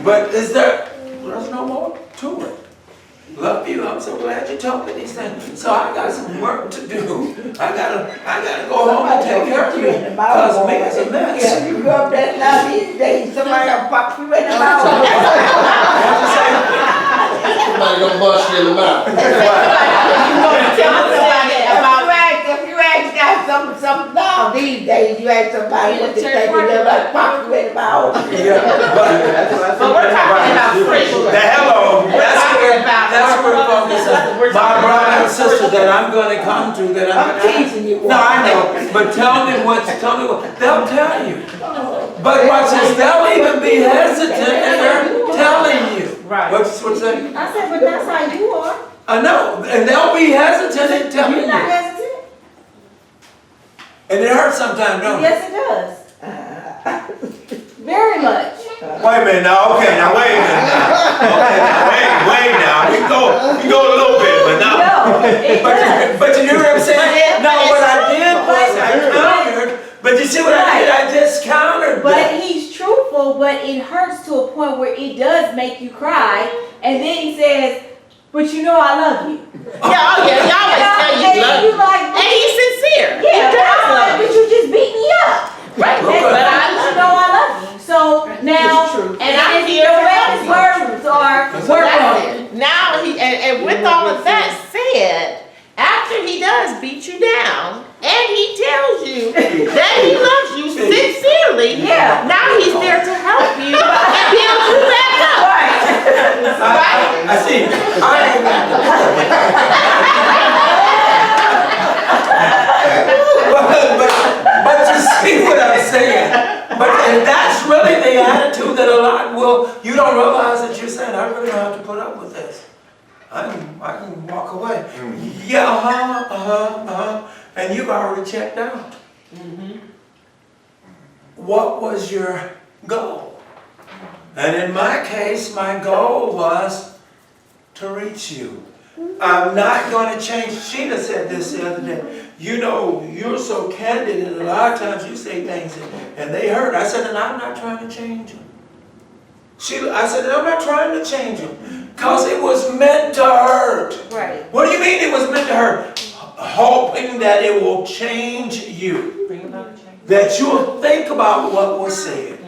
But there's no more to it. Love you. I'm so glad you told me these things. So I got some work to do. I gotta go home and take care of you. Because me is a mess. Yeah, you go up that now these days, somebody gonna pop you in the mouth. Somebody gonna bust you in the mouth. If you ask that some now these days, you ask somebody what they think, they're like pop you in the mouth. Yeah, But we're talking about friendship. hello. That's where we're focusing. My brother and sister that I'm going to come to, that I'm going to. teasing you. No, I know. But tell me what. They'll tell you. But watch this. They'll even be hesitant and they're telling you. Right. What's that? I said, but that's how you are. I know, and they'll be hesitant in telling You're not you. hesitant. And it hurts sometimes, don't it? Yes, it does. Very much. Wait a minute now, okay, now wait a minute now. Okay, now, wait now. We go a little bit, but now. No, it does. But you hear what I'm saying? No, what I did was I countered, but you see what I did? I just countered But that. he's truthful, but it hurts to a point where it does make you cry. And then he says, but you know I love you. Yeah, oh yeah, y'all always tell you And love you you. like, And he's sincere. yeah, He but does I'm like, love but you. you just beat me up. Right, Okay. but I You love know I love you. So now, And I'm if here your to help last you. words are, So work on that's it. it. Now and with all of that said, after he does beat you down and he tells you that he loves you sincerely, Yeah. now he's there to help you and build you back up. I see. I ain't got the but you see what I'm saying? And that's really the attitude that a lot will, you don't realize that you're saying, I really don't have to put up with this. I can walk away. Yeah, and you've already checked out. What was your goal? And in my case, my goal was to reach you. I'm not going to change. Sheena said this the other day. You know, you're so candid, and a lot of times you say things and they hurt. I said, and I'm not trying to change them. I said, I'm not trying to change them because it was meant to hurt. Right. What do you mean it was meant to hurt? Hoping that it will change you. Bring about a change. That you'll think about what was said.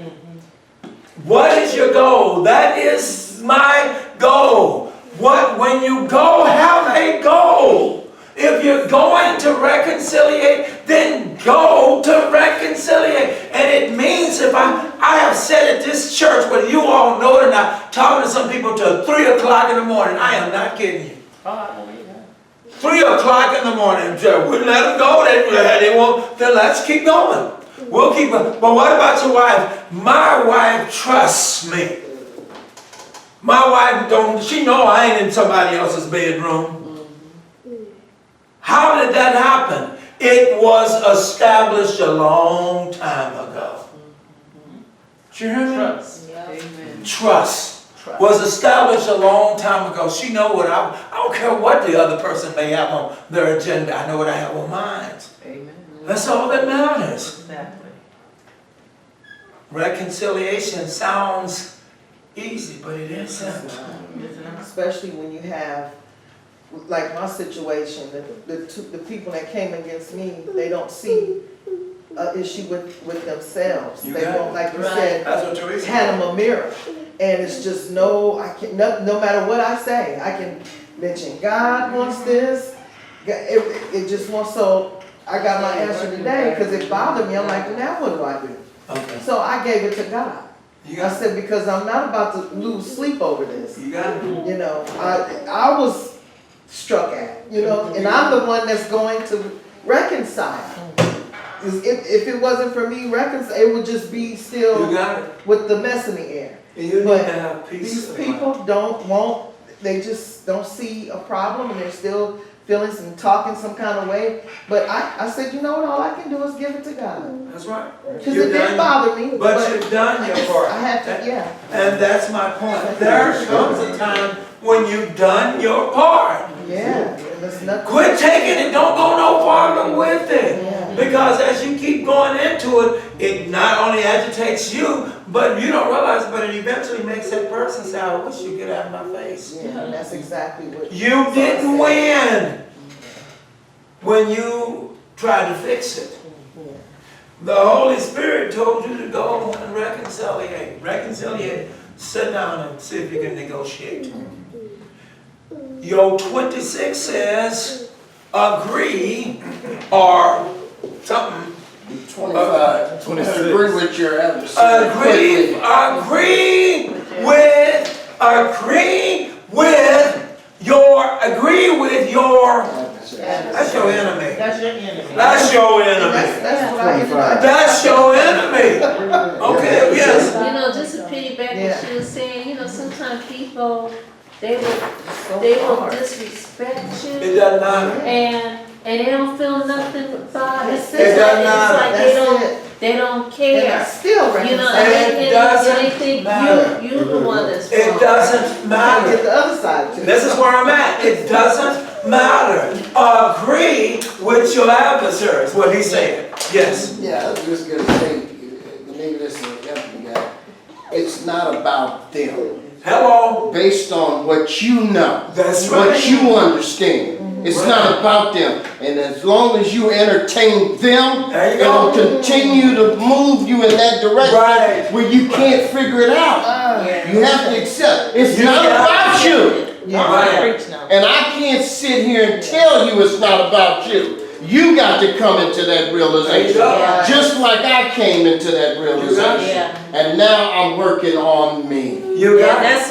What is your goal? That is my goal. When you go, have a goal. If you're going to reconciliate, then go to reconciliate. And it means if I have said at this church, whether you all know it or not, talking to some people till 3 o'clock in the morning. I am not kidding you. Oh, I believe that. 3 o'clock in the morning, wouldn't let them go. They won't. Then let's keep going. We'll keep, but what about your wife? My wife trusts me. My wife don't, she know I ain't in somebody else's bedroom. How did that happen? It was established a long time ago. Did you hear me? Trust. Amen. Trust was established a long time ago. She know what I don't care what the other person may have on their agenda. I know what I have on mine. Amen. That's all that matters. Exactly. Reconciliation sounds easy, but it isn't. Especially when you have, like my situation, the people that came against me, they don't see an issue with themselves. You They got don't, it. like you Right. said, That's what Teresa hand them a mirror. And it's just no matter what I say, I can mention God wants this. It just wants, so I got my answer today because it bothered me. I'm like, now what do I do? Okay. So I gave it to God. You I got it. said, because I'm not about to lose sleep over this. You got it. You know, I was struck at, you know, and I'm the one that's going to reconcile. If it wasn't for me reconcile, it would just be You still got it. with the mess in the air. And you need But to have peace. These of mind. people they just don't see a problem and they're still feeling some, talking some kind of way. But I said, you know what, all I can do is give it to God. That's right. Because You've it didn't done- bother me. But you've done your part. I had to, yeah. And that's my point. There comes a time when you've done your part. Yeah, and there's nothing. Quit taking it, don't go no farther with it. Yeah. Because as you keep going into it, it not only agitates you, but you don't realize, but it eventually makes that person say, I wish you'd get out of my face. Yeah, and that's exactly what. You didn't win when you tried to fix it. The Holy Spirit told you to go and reconciliate. Reconciliate. Sit down and see if you can negotiate. Your 26 says agree or something. 25. 26. Agree with your adversary. Agree with your that's your enemy. That's your enemy. That's your And enemy. that's what I ended up. That's your enemy. Okay, yes. You know, just to piggyback Yeah. what she was saying, you know, sometimes people, they will So hard. disrespect It you doesn't matter. and they don't feel nothing about it. That's It's it. doesn't like matter. they don't And I care. still You know, reconcile. It doesn't they think matter. you the one that's It wrong. doesn't I get matter. the other side too. This is where I'm at. It doesn't matter. Agree with your adversary, is what he's saying. Yes. Yeah, I was just gonna say, maybe this is an empty guy. It's not about them. Hello. Based on what you know. That's right. What you understand. It's not about them. And as long as you entertain them, There you it'll go. continue to move you in that direction Right. where you can't figure it out. You have to accept. It's You not got about you. Right. Preach now. And I can't sit here and tell you it's not about you. You got to come into that realization. Yeah. Just like I came into that realization. Yeah. And now I'm working on me. You Yeah, got it. that's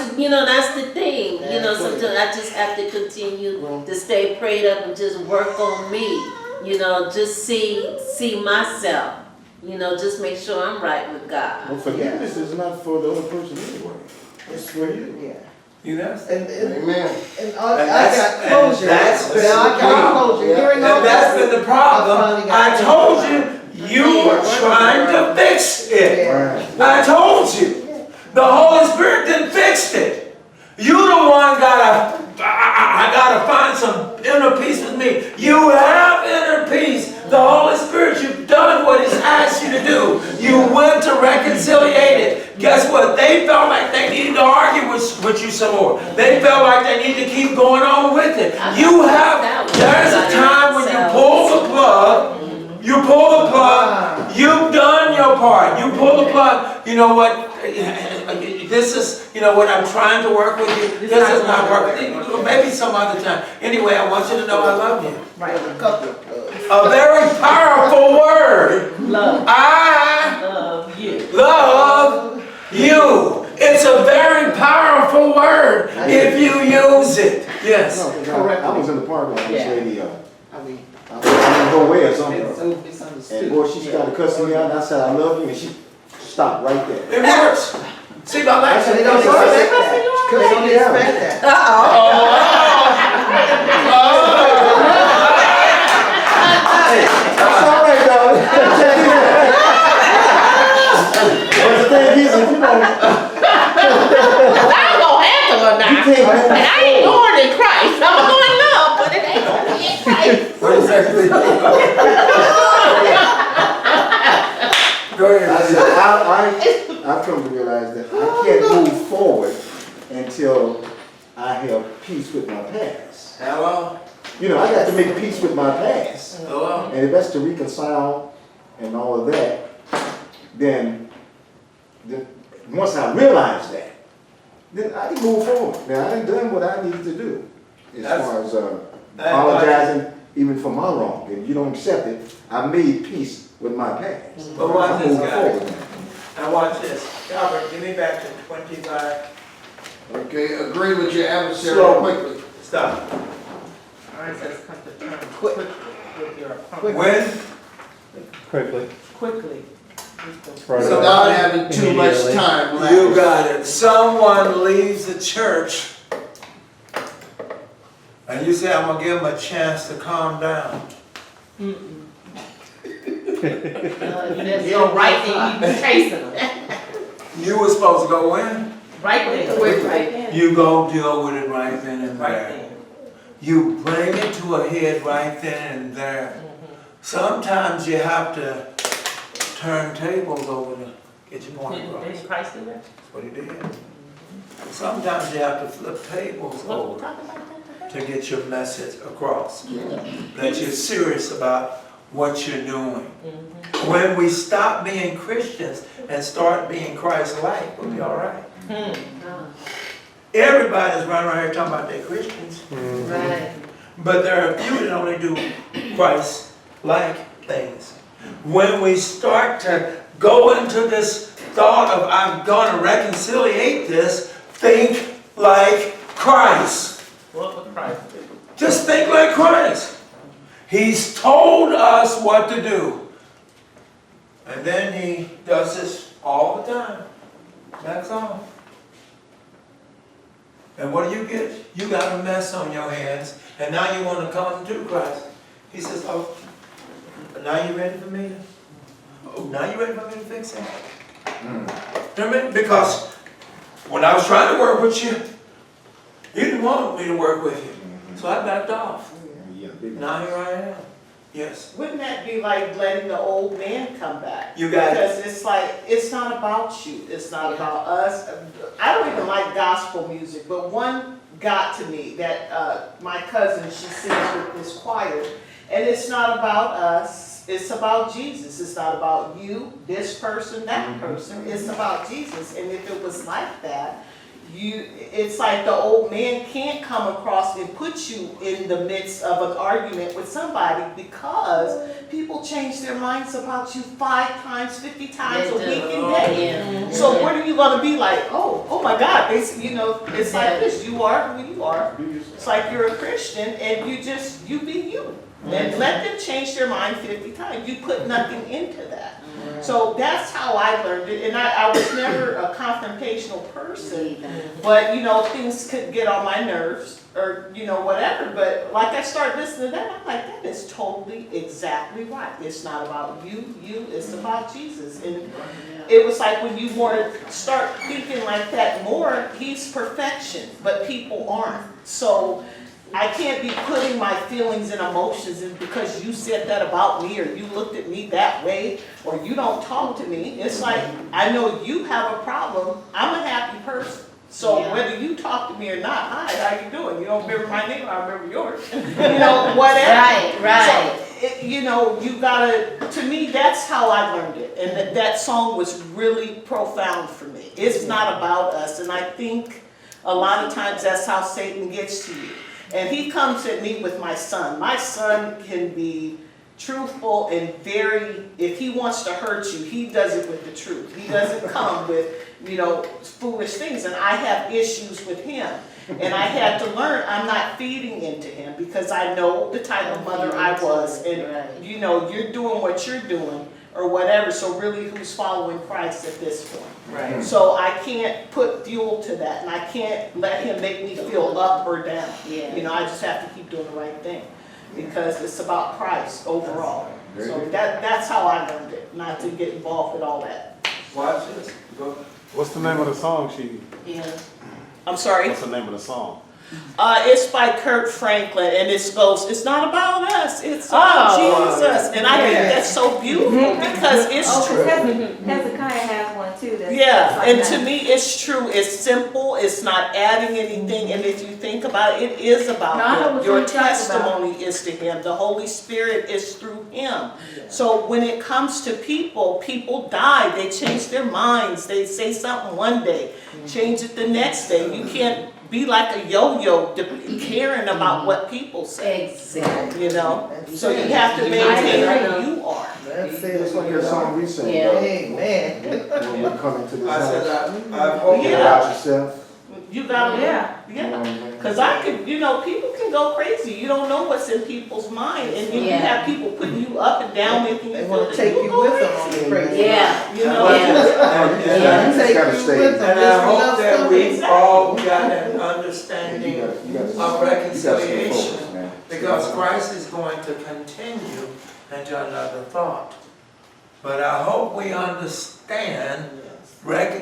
the thing. You know, sometimes I just have to continue to stay prayed up and just work on me. You know, just see myself. You know, just make sure I'm right with God. Well, forgiveness is not for the other person anyway. It's for you. Yeah. You got it. And Amen. I that's- got closure. and that's been Now I the got problem. closure. Hearing all And that's that. been the problem. I finally I got told closure. you were trying to fix it. Yeah. I told you. The Holy Spirit didn't fix it. You the one I gotta find some inner peace with me. You have inner peace. The Holy Spirit, you've done what He's asked you to do. You went to reconciliate it. Guess what? They felt like they needed to argue with you some more. They felt like they needed to keep going on with it. There's a time when you pull the plug. You pull the plug. You've done your part. You pull the plug. You know what? This is, you know what, I'm trying to work with you. This is not working. Maybe some other time. Anyway, I want you to know I love you. Right, a couple of plugs. A very powerful word. Love. I Love you. love you. It's a very powerful word if you use it. Yes. No, I was in the park when this Yeah. lady, I mean, I in her way or something. It's so misunderstood. And boy, she started cussing me out, and I said, I love you, and she stopped right there. It works. See, my life. They don't expect that. They don't expect that. That's all right, darling. But the thing is, you know, I ain't gonna handle her now. you can't move And I ain't forward. going in Christ. I'm going in love, but it ain't gonna be in Christ. Go ahead. I said, I've come to realize that I can't move forward until I have peace with my past. Hello? You know, I got to make peace with my past. Hello? And if that's to reconcile and all of that, then once I realize that, then I can move forward. Now, I done done what I needed to do as far as apologizing even for my wrong. If you don't accept it, I made peace with my past. But watch I'm this, moving forward guys. now. Now watch this. Albert, give me back to 25. Okay, agree with your adversary Slow. quickly. Stop. Alright, says come to terms quick with your opponent. When? Quickly. Quickly. Right away. Without having too much Immediately. time left. You got it. Someone leaves the church and you say, I'm gonna give them a chance to calm down. You're right there, you chasing them. You were supposed to go in. Right there. Right then. You go deal with it right then and Right there. there. You bring it to a head right then and there. Sometimes you have to turn tables over to get your point across. Didn't Christ do that? That's what he did. Sometimes you have to flip tables What we over talking about that? to get your message across. That you're serious about what you're doing. When we stop being Christians and start being Christ-like, we'll be all right. Everybody's running around here talking about they're Christians, Right. but there are a few that only do Christ-like things. When we start to go into this thought of I'm going to reconciliate this, think like Christ. What would Christ do? Just think like Christ. He's told us what to do. And then he does this all the time. That's all. And what do you get? You got a mess on your hands, and now you want to come to Christ. He says, oh, now you ready for me? Now you ready for me to fix it? Remember? Because when I was trying to work with you, you didn't want me to work with you. So I backed off. Now here I am. Yes. Wouldn't that be like letting the old man come back? You got it. Because it's like, it's not about you, it's not about us. I don't even like gospel music, but one got to me that my cousin, she sings with this choir, and it's not about us, it's about Jesus. It's not about you, this person, that person, it's about Jesus. And if it was like that, it's like the old man can't come across and put you in the midst of an argument with somebody, because people change their minds about you 5 times, 50 times a week and day. So what are you going to be like? Oh my God! It's like this. You are who you are. It's like you're a Christian, and you be you. And let them change their mind 50 times. You put nothing into that. So that's how I learned it, and I was never a confrontational person, but things could get on my nerves, or whatever, but like I started listening to that, I'm like, that is totally exactly right. It's not about you, it's about Jesus. And it was like when you start thinking like that more, he's perfection, but people aren't. So I can't be putting my feelings and emotions in because you said that about me, or you looked at me that way, or you don't talk to me. It's like, I know you have a problem. I'm a happy person. So whether you talk to me or not, hi, how you doing? You don't remember my name, I remember yours. Whatever. Right. So, you gotta, to me, that's how I learned it. And that song was really profound for me. It's not about us. And I think a lot of times that's how Satan gets to you. And he comes at me with my son. My son can be truthful and if he wants to hurt you, he does it with the truth. He doesn't come with, foolish things. And I have issues with him. And I had to learn, I'm not feeding into him because I know the type of mother I was. And, you know, you're doing what you're doing or whatever, so really who's following Christ at this point? Right. So I can't put fuel to that, and I can't let him make me feel up or down. Yeah. You know, I just have to keep doing the right thing, because it's about Christ overall. So that's how I learned it, not to get involved with all that. Watch this. Go. What's the name of the song, she? Yeah. I'm sorry? What's the name of the song? It's by Kurt Franklin, and it goes, it's not about us, it's about Jesus. And I think that's so beautiful, because it's true. Hezekiah has one too. Yeah, and to me, it's true. It's simple. It's not adding anything. And if you think about it, it is about Him. Your testimony is to Him. The Holy Spirit is through Him. So when it comes to people, people die. They change their minds. They say something one day, change it the next day. You can't be like a yo-yo, caring about what people say. Exactly. You know? So you have to maintain who you are. That's It's it. like that song we sang, Yeah. Amen. when we're coming to this I said, house. I hope Think Yeah. about yourself. You gotta, yeah. Because I could, you know, people can go crazy. You don't know what's in people's mind. And you Yeah. have people putting you up and down, making you They feel wanna that take you you go with them on crazy. the crazy. Yeah. You know? Yeah. Take gotta you stay. with them. And I Just hope love that something. we all got an understanding You gotta of stay reconciliation, focused, man. because Christ is going to continue into another thought. But I hope we understand,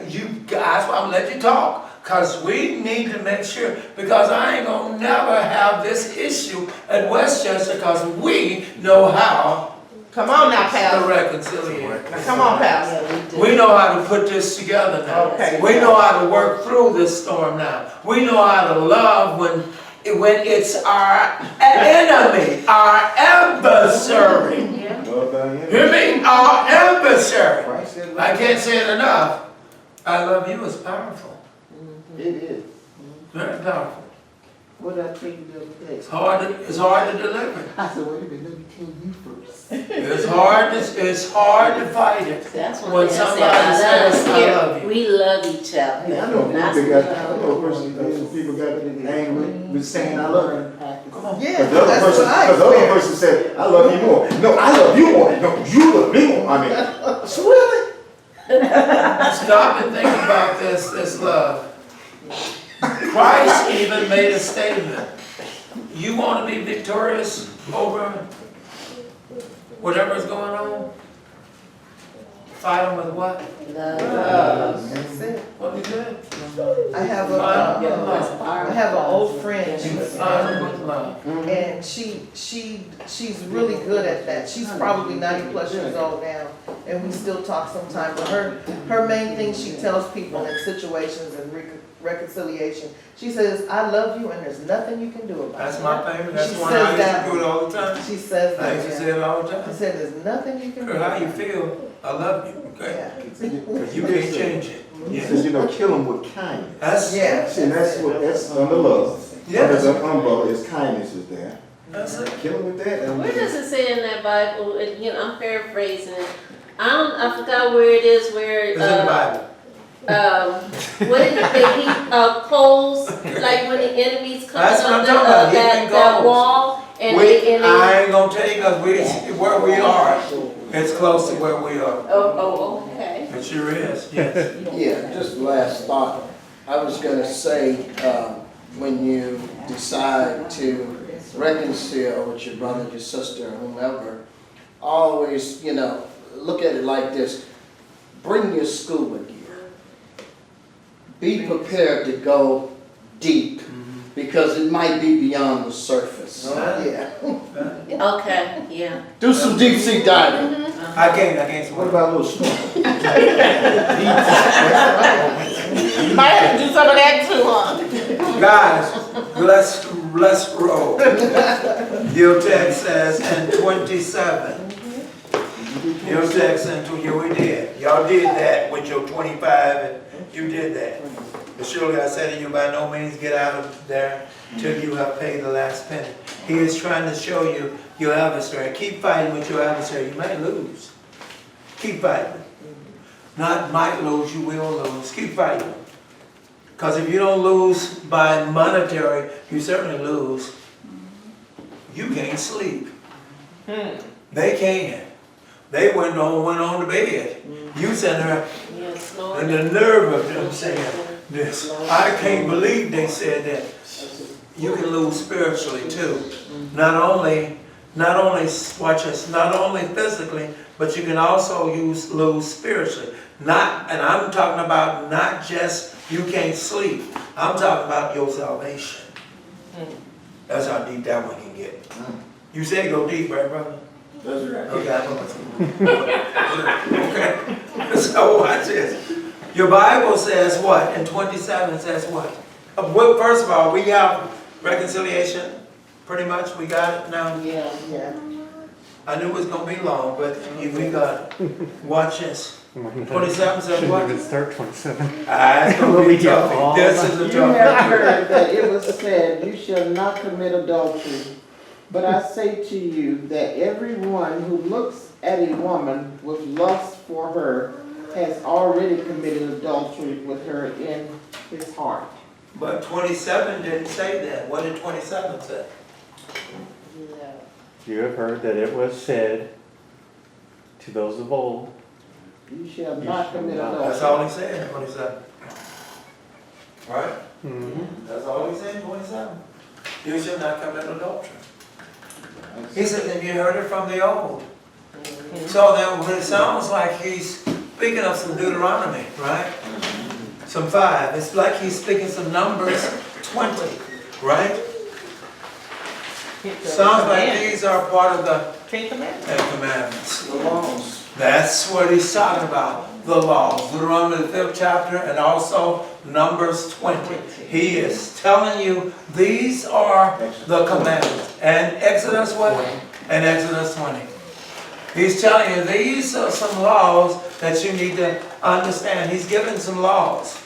you guys, I'm gonna let you talk, because we need to make sure, because I ain't gonna never have this issue at Westchester, because we know how Come on now, to Pastor. reconciliate. Now, come on, Pastor. Yeah, we do. We know how to put this together now. Okay. We know how to work through this storm now. We know how to love when it's our enemy, our adversary. Love thy enemy. Hear me? Our adversary. Christ said, I can't say it enough. I love you is powerful. It is. Very powerful. What did I tell you the other day? It's hard to deliver. I said, wait a minute, let me tell you first. It's hard to fight it. That's When one thing I somebody said. says, I love you. We love each other. Yeah, I know That's people got, what I know a person, people got angry with saying I love you. Yeah, But the other that's person, what I because the other experienced. person said, I love you more. No, I love you more. No, you love me more. I mean, so really? Stop and think about this love. Christ even made a statement. You want to be victorious over whatever's going on? Fight them with what? Love. That's it. What is it? I have Fight them with a, love. I have an old friend, she's Fight them with love. and she's really good at that. She's probably 90+ years old now, and we still talk sometimes. But her main thing she tells people in situations and reconciliation, she says, I love you and there's nothing you can do about it. That's my favorite. That's She one says I used that. to do it all the time. She says I used to that, say yeah. it all the She time. said, there's nothing you can do Girl, how about you it. feel? I love you. Okay. Yeah. You can't change it. He says, you know, kill them with kindness. That's Yeah. See, that's under love. Yeah. Under the umbrella is kindness is there. That's it. Kill them with that. and- Where does it say in that Bible? And, you know, I'm paraphrasing it. I forgot where it is. Where It's in the Bible. what did they heap coals like when the enemies come That's what I'm under talking about, heaping that coals. wall and Wait, they I ain't gonna tell you because where we are, it's close to where we are. oh okay. It sure is, yes. Yeah, just last thought. I was gonna say, when you decide to reconcile with your brother, your sister, or whomever, always, you know, look at it like this. Bring your scuba gear. Be prepared to go deep, because it might be beyond the surface. Yeah. Okay, yeah. Do some deep sea diving. I can't What swim. about a little snorkel? You might have to do some of that too, huh? Guys, let's roll. Your text says, and 27. Your text and yeah, we did. Y'all did that with your 25, and you did that. But surely I said to you, by no means get out of there till you have paid the last penny. He is trying to show you your adversary. Keep fighting with your adversary. You might lose. Keep fighting. Not might lose, you will lose. Keep fighting. Because if you don't lose by monetary, you certainly lose. You can't sleep. They can. They went on to bed. You sitting there, Yes, and Lord. the nerve of them saying this. I can't believe they said that. You can lose spiritually too. Not only, watch this, not only physically, but you can also lose spiritually. And I'm talking about not just you can't sleep. I'm talking about your salvation. That's how deep that one can get. You said go deep, right, brother? That's right. Okay. Okay. So watch this. Your Bible says what? In 27 says what? Well, first of all, we have reconciliation. Pretty much, we got it now. Yeah. Yeah. I knew it was gonna be long, but we got it. Watch this. 27 says Shouldn't what? even start 27. It's gonna We'll be be here tough. all This night. is a You tough. have heard that it was said, you shall not commit adultery. But I say to you that everyone who looks at a woman with lust for her has already committed adultery with her in his heart. But 27 didn't say that. What did 27 say? You have heard that it was said to those of old, You shall not commit That's adultery. all he said in 27. Right? mm-hmm. That's all he said in 27. You shall not commit adultery. He said, have you heard it from the old? So then it sounds like he's speaking of some Deuteronomy, right? Some 5. It's like he's speaking some Numbers 20, right? Sounds like these are part of the Ten Commandments. Ten Commandments. The laws. That's what he's talking about, the laws. Deuteronomy the 5th chapter and also Numbers 20. He is telling you these are the commandments. And Exodus what? And Exodus 20. He's telling you these are some laws that you need to understand. He's given some laws.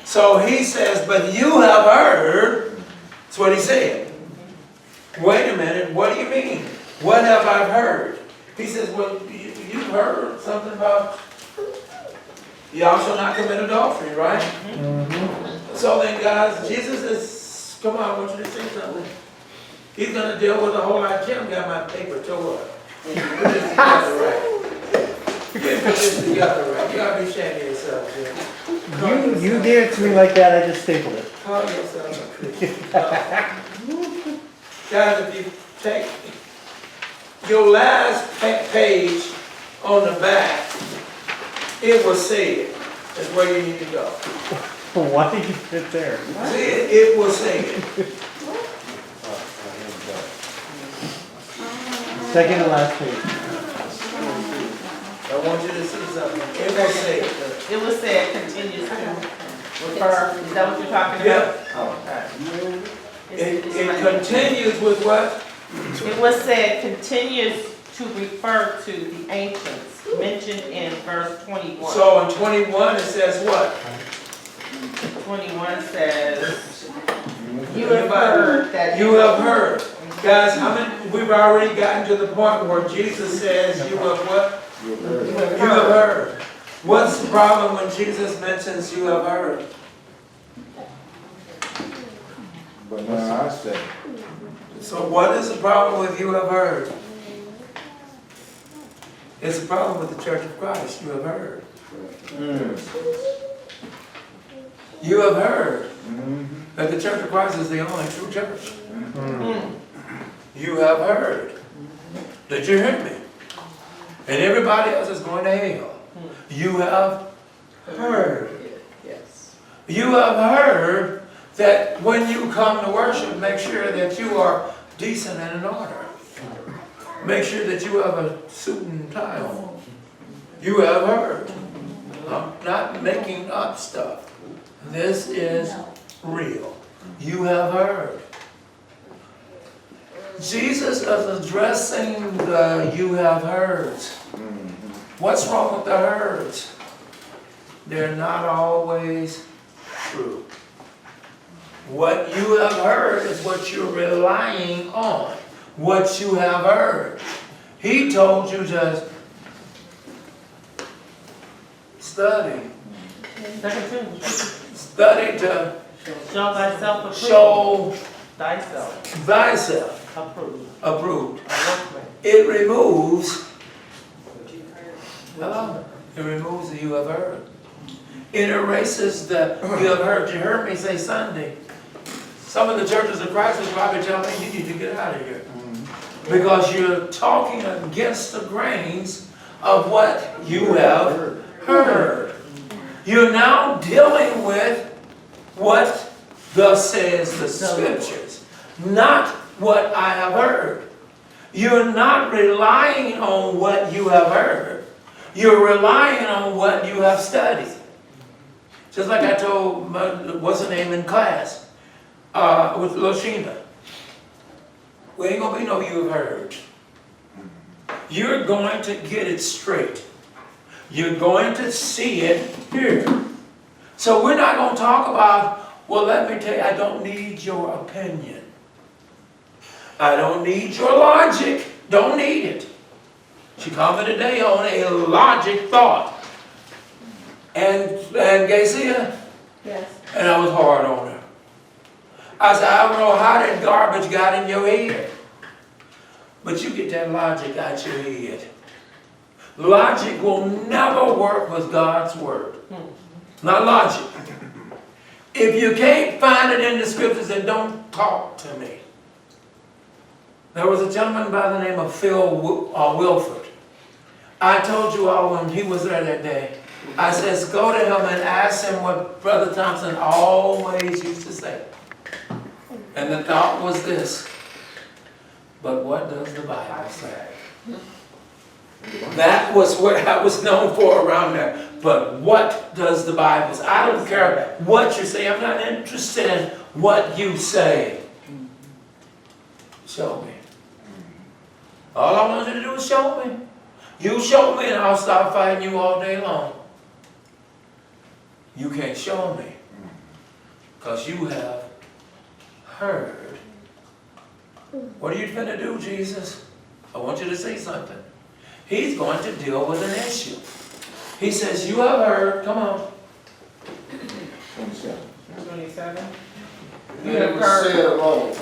So he says, but you have heard, that's what he said. Wait a minute, what do you mean? What have I heard? He says, well, you've heard something about y'all shall not commit adultery, right? So then, guys, Jesus is, come on, I want you to say something. He's going to deal with the whole lot. Jim got my paper tore up. Put this together right. Put this together right. You got to be ashamed of yourself, Jim. You gave it to me like that, I just stapled it. Call yourself a Christian. Guys, if you take your last page on the back, it was said, is where you need to go. Why did you fit there? See, it was said. Second to last page. I want you to see something. It was said. It was said continues to refer, is that what you're talking about? Yeah. Oh, okay. It continues with what? It was said continues to refer to the ancients mentioned in verse 21. So in 21 it says what? 21 says, you have heard that. You have heard. Guys, how many, we've already gotten to the point where Jesus says you have what? You heard. You have heard. What's the problem when Jesus mentions you have heard? But now I say, So what is the problem with you have heard? It's a problem with the Church of Christ. You have heard. You have heard that the Church of Christ is the only true church. You have heard. Did you hear me? And everybody else is going to hell. You have heard. Yes. You have heard that when you come to worship, make sure that you are decent and in order. Make sure that you have a suit and tie on. You have heard. I'm not making up stuff. This is real. You have heard. Jesus is addressing the you have heard. What's wrong with the herds? They're not always true. What you have heard is what you're relying on. What you have heard. He told you to study. Study to Show thyself approved. show Thyself thyself approved. approved. A workman. It removes, hello, it removes the you have heard. It erases the you have heard. You heard me say Sunday. Some of the churches of Christ will probably tell me you need to get out of here. Because you're talking against the grains of what you have heard. You're now dealing with what thus says the scriptures, not what I have heard. You're not relying on what you have heard. You're relying on what you have studied. Just like I told, what's her name in class, with Loshina. We ain't gonna be no you have heard. You're going to get it straight. You're going to see it here. So we're not going to talk about, well, let me tell you, I don't need your opinion. I don't need your logic. Don't need it. She called me today on a logic thought. And Gacia, Yes. and I was hard on her. I said, I don't know how that garbage got in your head. But you get that logic out your head. Logic will never work with God's word. Not logic. If you can't find it in the scriptures, then don't talk to me. There was a gentleman by the name of Phil Wilford. I told you all when he was there that day, I says, go to him and ask him what Brother Thompson always used to say. And the thought was this, but what does the Bible say? That was what I was known for around there. But what does the Bible say? I don't care what you say. I'm not interested in what you say. Show me. All I want you to do is show me. You show me and I'll stop fighting you all day long. You can't show me because you have heard. What are you going to do, Jesus? I want you to say something. He's going to deal with an issue. He says, you have heard, come on. 27. You have said of old.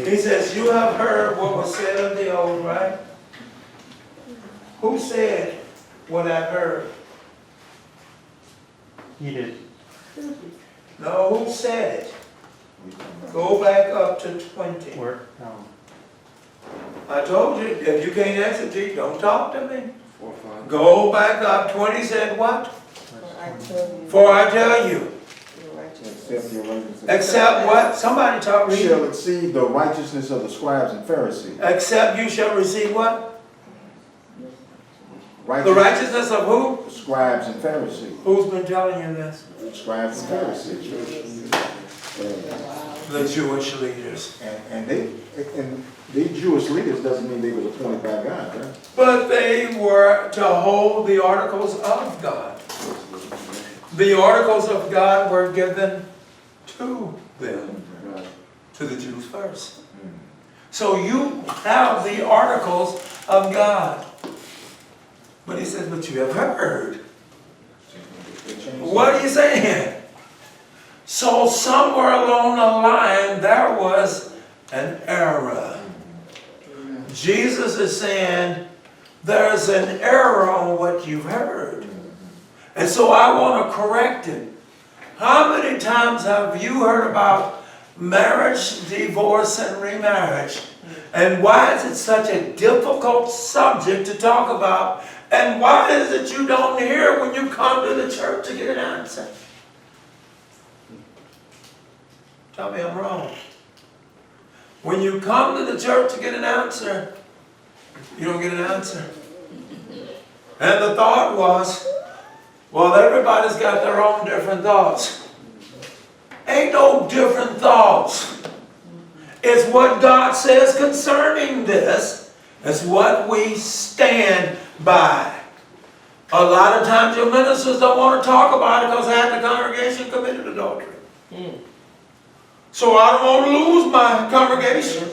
He says, you have heard what was said of the old, right? Who said what I've heard? He did. No, who said it? Go back up to 20. Where? No. I told you, if you can't exegete, don't talk to me. Go back up. 20 said what? For I tell you. Except what? Somebody talk to me. Shall exceed the righteousness of the scribes and Pharisees. Except you shall receive what? The righteousness of who? The scribes and Pharisees. Who's been telling you this? Scribes and Pharisees. The Jewish leaders. And they Jewish leaders doesn't mean they were appointed by God, right? But they were to hold the articles of God. The articles of God were given to them, to the Jews first. So you have the articles of God. But he says, but you have heard. What are you saying? So somewhere along the line, there was an error. Jesus is saying, there's an error on what you've heard. And so I want to correct it. How many times have you heard about marriage, divorce, and remarriage? And why is it such a difficult subject to talk about? And why is it you don't hear when you come to the church to get an answer? Tell me I'm wrong. When you come to the church to get an answer, you don't get an answer. And the thought was, well, everybody's got their own different thoughts. Ain't no different thoughts. It's what God says concerning this. It's what we stand by. A lot of times your ministers don't want to talk about it because half the congregation committed adultery. So I don't want to lose my congregation.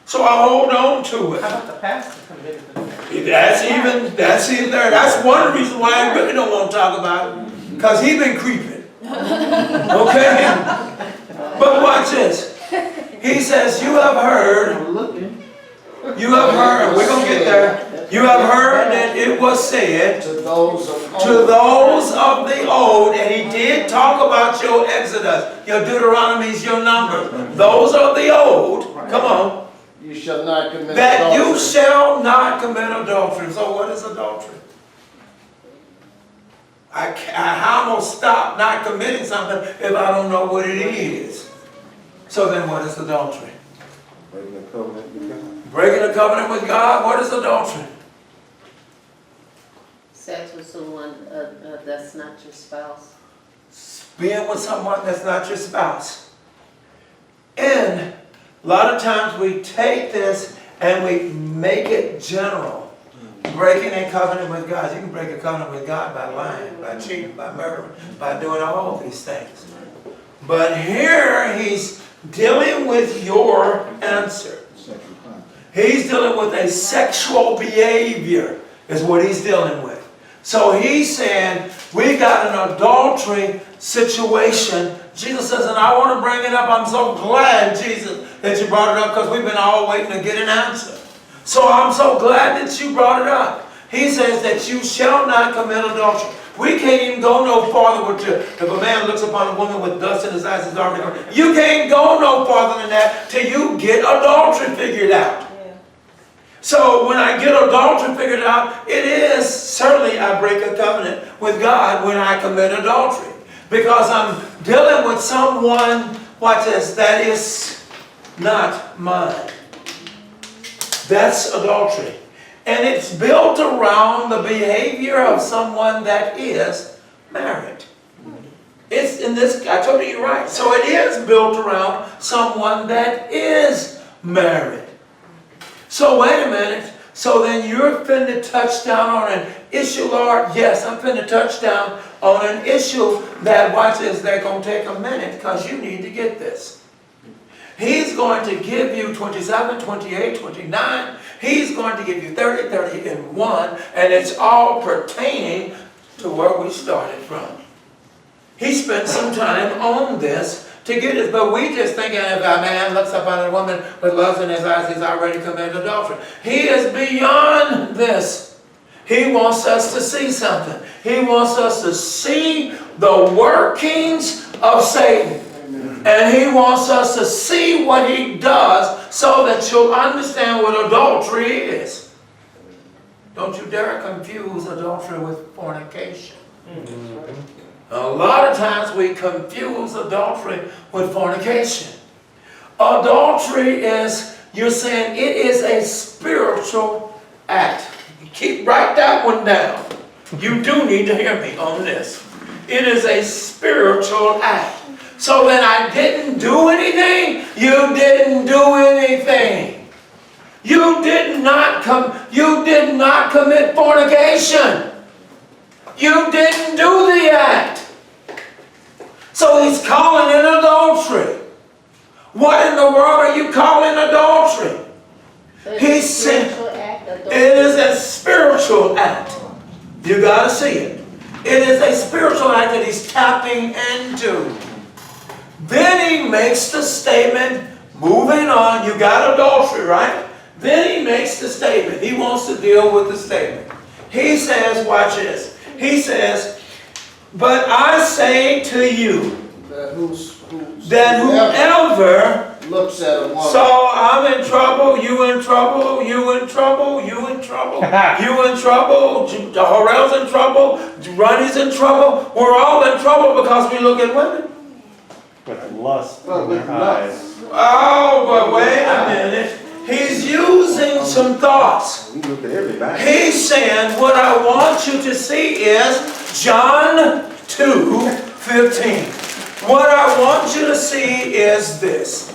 So I hold on to it. How about the pastor committed to that? That's even there. That's one reason why I really don't want to talk about it. Because he's been creeping. Okay? But watch this. He says, you have heard, we're gonna get there. You have heard that it was said To those of to those of the old, and he did talk about your Exodus, your Deuteronomies, your Numbers. Those of the old, come on, you shall not commit that you adultery. shall not commit adultery. So what is adultery? How am I going to stop not committing something if I don't know what it is? So then what is adultery? Breaking the covenant with God. Breaking a covenant with God, what is adultery? Sex with someone that's not your spouse. Being with someone that's not your spouse. And a lot of times we take this and we make it general. Breaking a covenant with God. You can break a covenant with God by lying, by cheating, by murdering, by doing all these things. But here he's dealing with your answer. He's dealing with a sexual behavior is what he's dealing with. So he's saying, we got an adultery situation. Jesus says, and I want to bring it up. I'm so glad, Jesus, that you brought it up because we've been all waiting to get an answer. So I'm so glad that you brought it up. He says that you shall not commit adultery. We can't even go no farther with you. If a man looks upon a woman with dust in his eyes, he's already gone. You can't go no farther than that till you get adultery figured out. So when I get adultery figured out, it is certainly I break a covenant with God when I commit adultery. Because I'm dealing with someone, watch this, that is not mine. That's adultery. And it's built around the behavior of someone that is married. It's in this, I told you you're right. So it is built around someone that is married. So wait a minute. So then you're finna touch down on an issue, Lord? Yes, I'm finna touch down on an issue that, watch this, they're going to take a minute because you need to get this. He's going to give you 27, 28, 29. He's going to give you 30, 30 in one. And it's all pertaining to where we started from. He spent some time on this to get it. But we just thinking if a man looks upon a woman with lust in his eyes, he's already committed adultery. He is beyond this. He wants us to see something. He wants us to see the workings of Satan. And he wants us to see what he does so that you'll understand what adultery is. Don't you dare confuse adultery with fornication. A lot of times we confuse adultery with fornication. Adultery is, you're saying it is a spiritual act. Write that one down. You do need to hear me on this. It is a spiritual act. So then I didn't do anything. You didn't do anything. You did not commit fornication. You didn't do the act. So he's calling it adultery. What in the world are you calling adultery? He said it is a spiritual act. You got to see it. It is a spiritual act that he's tapping into. Then he makes the statement, moving on, you got adultery, right? Then he makes the statement. He wants to deal with the statement. He says, watch this. He says, but I say to you, that whoever looks at a woman. So I'm in trouble, you in trouble, you in trouble, you in trouble, you in trouble, Horel's in trouble, Ronnie's in trouble. We're all in trouble because we look at women. With lust in their eyes. Oh, but wait a minute. He's using some thoughts. We look at everybody. He's saying what I want you to see is John 2:15. What I want you to see is this.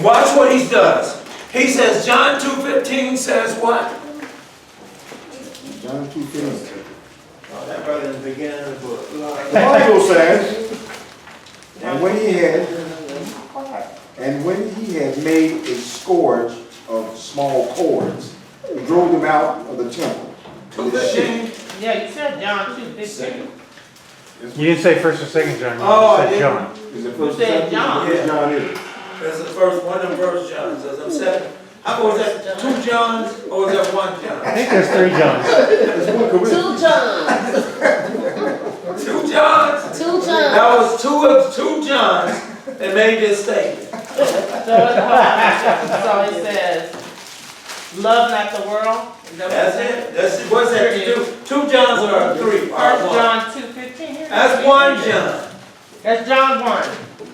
Watch what he does. He says, John 2:15 says what? John 2:15. Oh, that brother in the beginning of the book. The Bible says, and when he had made a scourge of small cords, he drove them out of the temple. 2:15. Yeah, you said John 2:15. You didn't say first or second John, Oh, I you said didn't. John. Is it Who first said chapter? John? Which John is it? That's the first, one of the first Johns, as I'm saying. How was that, 2 Johns, or was that 1 I John? think there's 3 Johns. It's one Corinthians. 2 Johns, 2 Johns? 2 That Johns. was 2 Johns that made this statement. So it says, love not the world. Is that what That's it says? it, that's it, what's that, 2 Johns or 3, or 1 1? John 2:15. That's 1 John. That's John 1.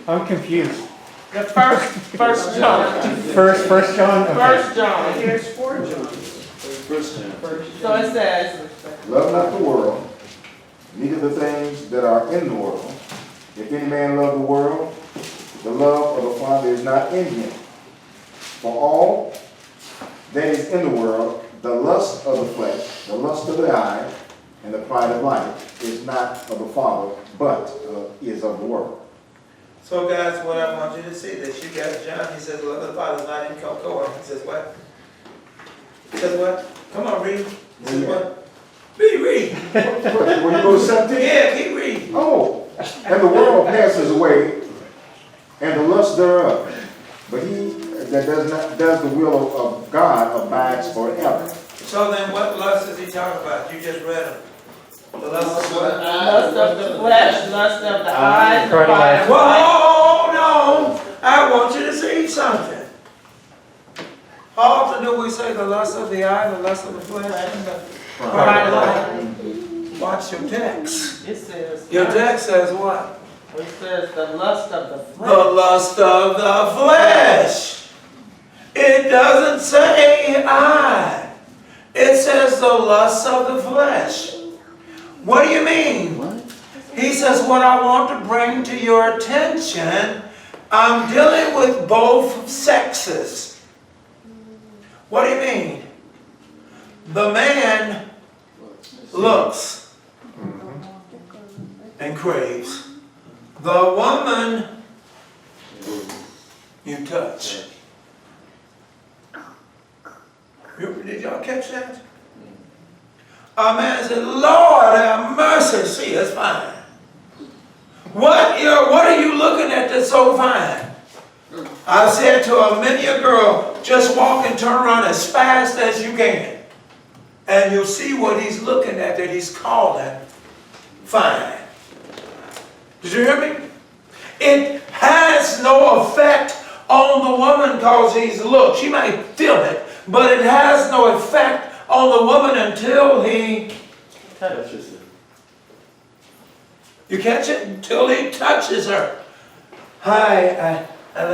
I'm confused. The first John. First John? Okay. 1 John. Here's 4 John. First John. So it says, Love not the world, neither the things that are in the world. If any man love the world, the love of the Father is not in him. For all that is in the world, the lust of the flesh, the lust of the eye, and the pride of life is not of the Father, but is of the world. So guys, what I want you to see, that you got John, he says, love of the Father is not in Cocoa. He says what? He says what? Come on, read. He says what? Read. When you go to 17? Yeah, keep reading. Oh, and the world passes away, and the lust thereof. But he that does the will of God abides forever. So then what lust is he talking about? You just read them. The lust of what? lust of the flesh, lust of the eyes, Pride of life. life. Well, hold on. I want you to see something. How often do we say the lust of the eye, the lust of the flesh? Pride of life. Watch your text. It says. Your text says what? It says the lust of the The flesh. lust of the flesh. It doesn't say eye. It says the lust of the flesh. What do you mean? He says, what I want to bring to your attention, I'm dealing with both sexes. What do you mean? The man looks and craves. The woman, you touch. Did y'all catch that? A man said, Lord have mercy. See, it's fine. What are you looking at that's so fine? I said to many a girl, just walk and turn around as fast as you can. And you'll see what he's looking at that he's calling fine. Did you hear me? It has no effect on the woman because he's looked. She may feel it, but it has no effect on the woman until he touches her. You catch it? Until he touches her. Hi, I'd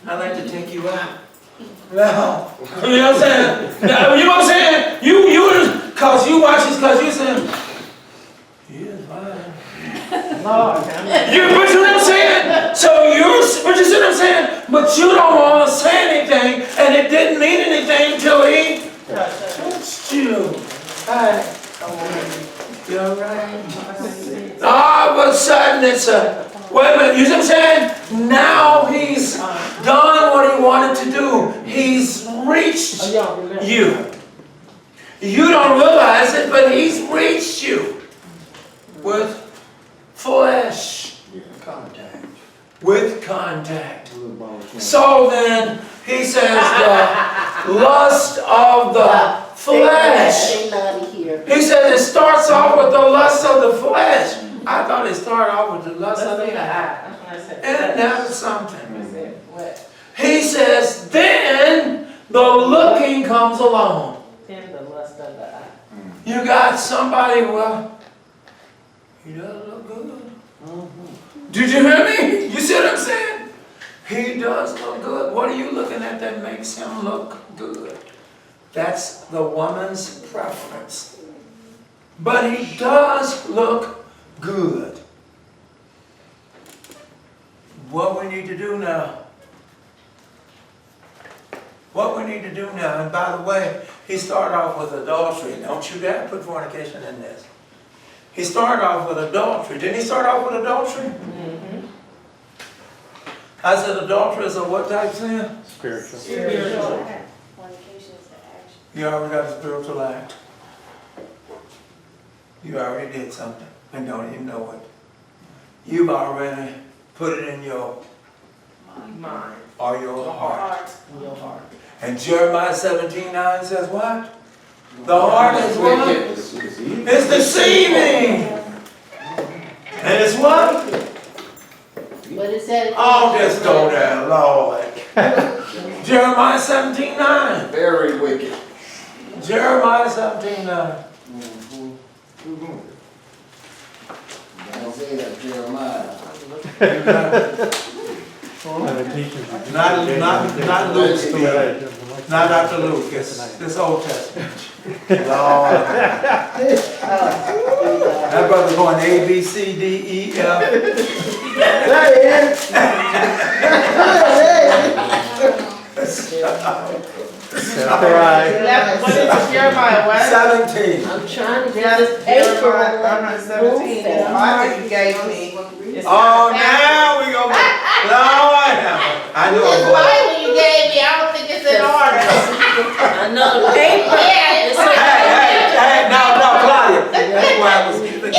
like to take you out. No. You know what I'm saying? No, you know what I'm saying? Cause you watch this, cause you saying, he is fine. Lord, But you know what I'm saying? So but you see what I'm saying? But you don't want to say anything, and it didn't mean anything until he touched you. Hi. You all right? All of a sudden it's wait a minute, you see what I'm saying? Now he's done what he wanted to do. He's reached you. You don't realize it, but he's reached you with flesh contact. With contact. So then, he says the lust of the flesh. He says it starts off with the lust of the flesh. I thought it started off with the lust of the eye. And that's something. He says, then the looking comes along. Then the lust of the eye. You got somebody, well, he doesn't look good. Did you hear me? You see what I'm saying? He does look good. What are you looking at that makes him look good? That's the woman's preference. But he does look good. What we need to do now? What we need to do now, and by the way, he started off with adultery. Don't you dare put fornication in this. He started off with adultery. Didn't he start off with adultery? Mm-hmm. I said adultery is a what type sin? Spiritual. Spiritual. You already got a spiritual act. You already did something. and don't even know it. You've already put it in your Mind. or your heart. In your heart. And Jeremiah 17:9 says what? The heart is what? It's deceiving. And it's what? What is that? Oh, just go there, Lord. Jeremiah 17:9. Very wicked. Jeremiah 17:9. Isaiah, Jeremiah. Not Luke, Steve. Not Dr. Luke. It's Old Testament. Lord. That brother going A, B, C, D, E, F. What is Jeremiah, what? 17. I'm trying to get this paper. Jeremiah 17, the Bible you gave me. It's Oh, not now we go back. Lord, I know This I'm going. Bible you gave me, I don't think it's in order. I know the paper. Yeah, it's Hey, no, Claudia. That's why I was thinking.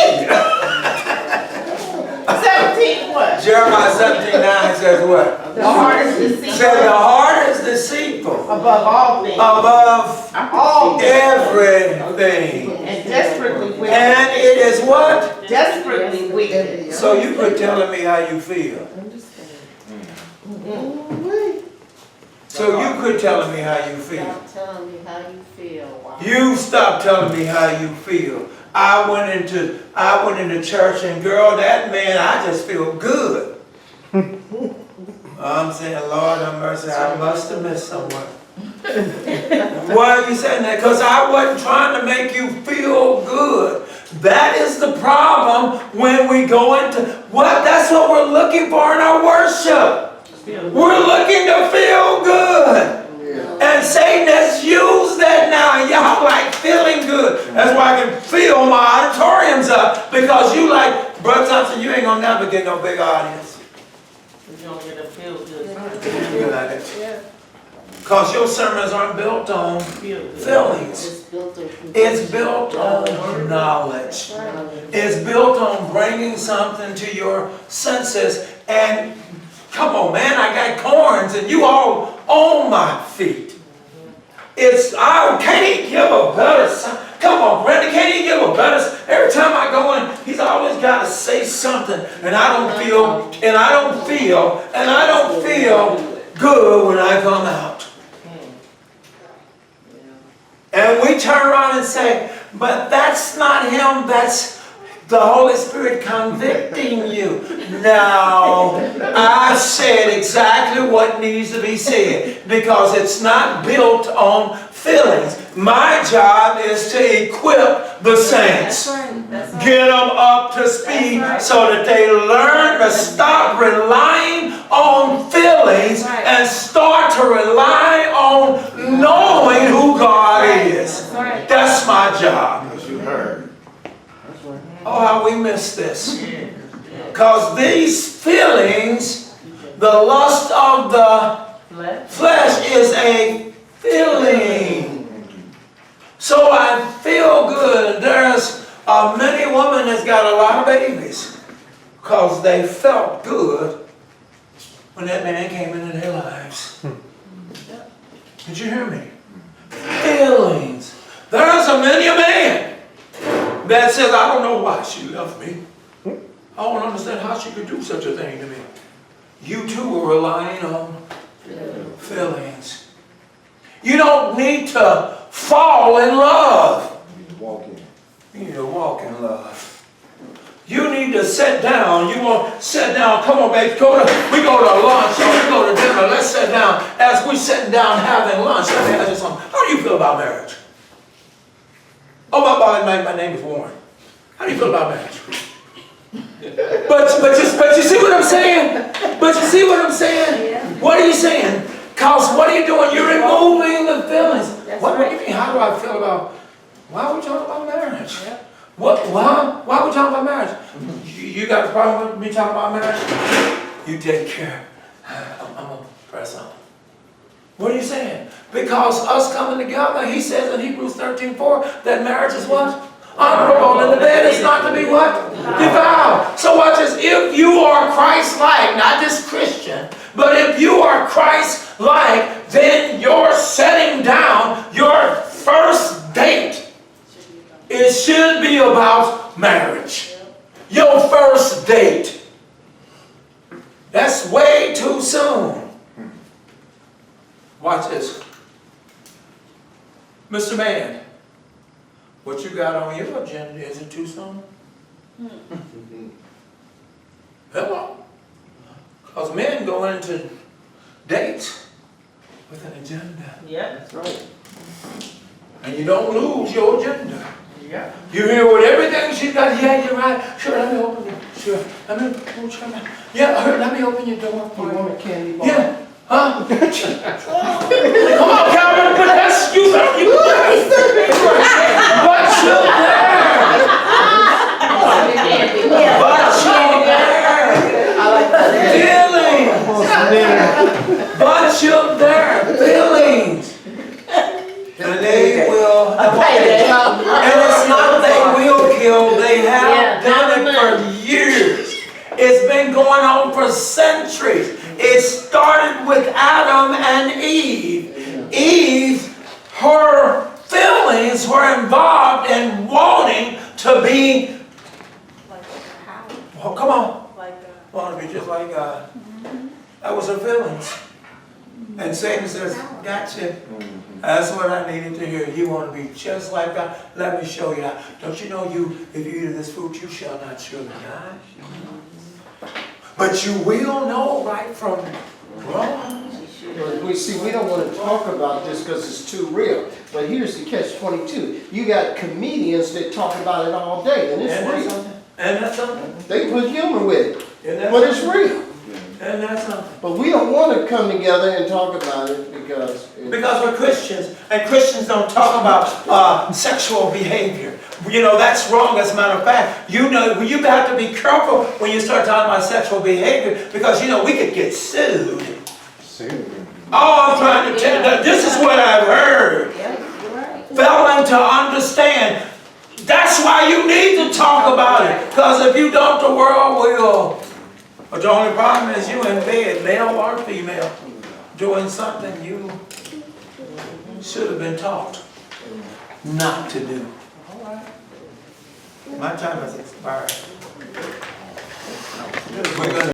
17 what? Jeremiah 17:9 says what? The heart is It deceitful says the heart is deceitful above all things. above All everything. and desperately wicked. And it is what? Desperately wicked. So you quit telling me how you feel. So you quit telling me how you feel. Stop telling me how you feel. Wow. You stop telling me how you feel. I went into church and girl, that man, I just feel good. I'm saying, Lord have mercy, I must have missed someone. Why are you saying that? Because I wasn't trying to make you feel good. That is the problem when we go into what? That's what we're looking for in our worship. We're looking to feel good. And Satan has used that now. Y'all like feeling good. That's why I can fill my auditoriums up. Because you like, Brother Thompson, you ain't gonna never get no big audience. You don't get a feel good. You like it. Because your sermons aren't built on feelings. It's built on knowledge. It's built on bringing something to your senses. And come on, man, I got corns and you all on my feet. Can't he give a better, come on, Brenda, can't he give a better, every time I go in, he's always got to say something, and I don't feel good when I come out. And we turn around and say, but that's not him, that's the Holy Spirit convicting you. No, I said exactly what needs to be said because it's not built on feelings. My job is to equip the saints. Get them up to speed so that they learn to stop relying on feelings and start to rely on knowing who God is. That's my job. As you heard. Oh, how we miss this. Because these feelings, the lust of the flesh is a feeling. So I feel good. There's many women that's got a lot of babies because they felt good when that man came into their lives. Did you hear me? Feelings. There's many a man that says, I don't know why she left me. I don't understand how she could do such a thing to me. You too were relying on feelings. You don't need to fall in love. You need to walk in. You need to walk in love. You need to sit down. You want to sit down. Come on, baby. We go to lunch or we go to dinner. Let's sit down. As we're sitting down having lunch, let me ask you something. How do you feel about marriage? Oh, my name is Warren. How do you feel about marriage? But you see what I'm saying? But you see what I'm saying? Yeah. What are you saying? Because what are you doing? You're removing the feelings. What do you mean? How do I feel about? Why are we talking about marriage? Why are we talking about marriage? You got a problem with me talking about marriage? You take care. I'm gonna press on. What are you saying? Because us coming together, he says in Hebrews 13:4 that marriage is what? Honorable, and the bed is not to be what? Defiled. So watch this. If you are Christ-like, not just Christian, but if you are Christ-like, then your setting down, your first date, it should be about marriage. Your first date. That's way too soon. Watch this. Mr. Man, what you got on your agenda, is it too soon? Hello? Because men go into dates with an agenda. Yeah, That's right. And you don't lose your agenda. yeah. You hear what everything she's got, yeah, you're right. Sure, let me open it. Sure. Let me, yeah, let me open your door for You you. want a candy bar? Yeah. Huh? Come on, Calvin, but that's you. But you there. But you there. I like that. Feelings. But you there. Feelings. And they will. And it's not they will kill. They have done it for years. It's been going on for centuries. It started with Adam and Eve. Eve, her feelings were involved in wanting to be, oh, come on, want to be just like God. That was her feelings. And Satan says, gotcha. That's what I needed to hear. You want to be just like God? Let me show you how. Don't you know if you eat of this fruit, you shall not surely die? But you will know right from wrong. We don't want to talk about this because it's too real. But here's the catch-22. You got comedians that talk about it all day, and it's real. And that's something. They put humor with it, And that's but it's real. And that's something. But we don't want to come together and talk about it because we're Christians, and Christians don't talk about sexual behavior. You know, that's wrong, as a matter of fact. You know, you have to be careful when you start talking about sexual behavior because, you know, we could get sued. Oh, I'm trying to tell you that this is what I've heard. Failing to understand. That's why you need to talk about it. Because if you don't, the world will. But the only problem is you in bed, male or female, doing something you should have been taught not to do. My time has expired. We're gonna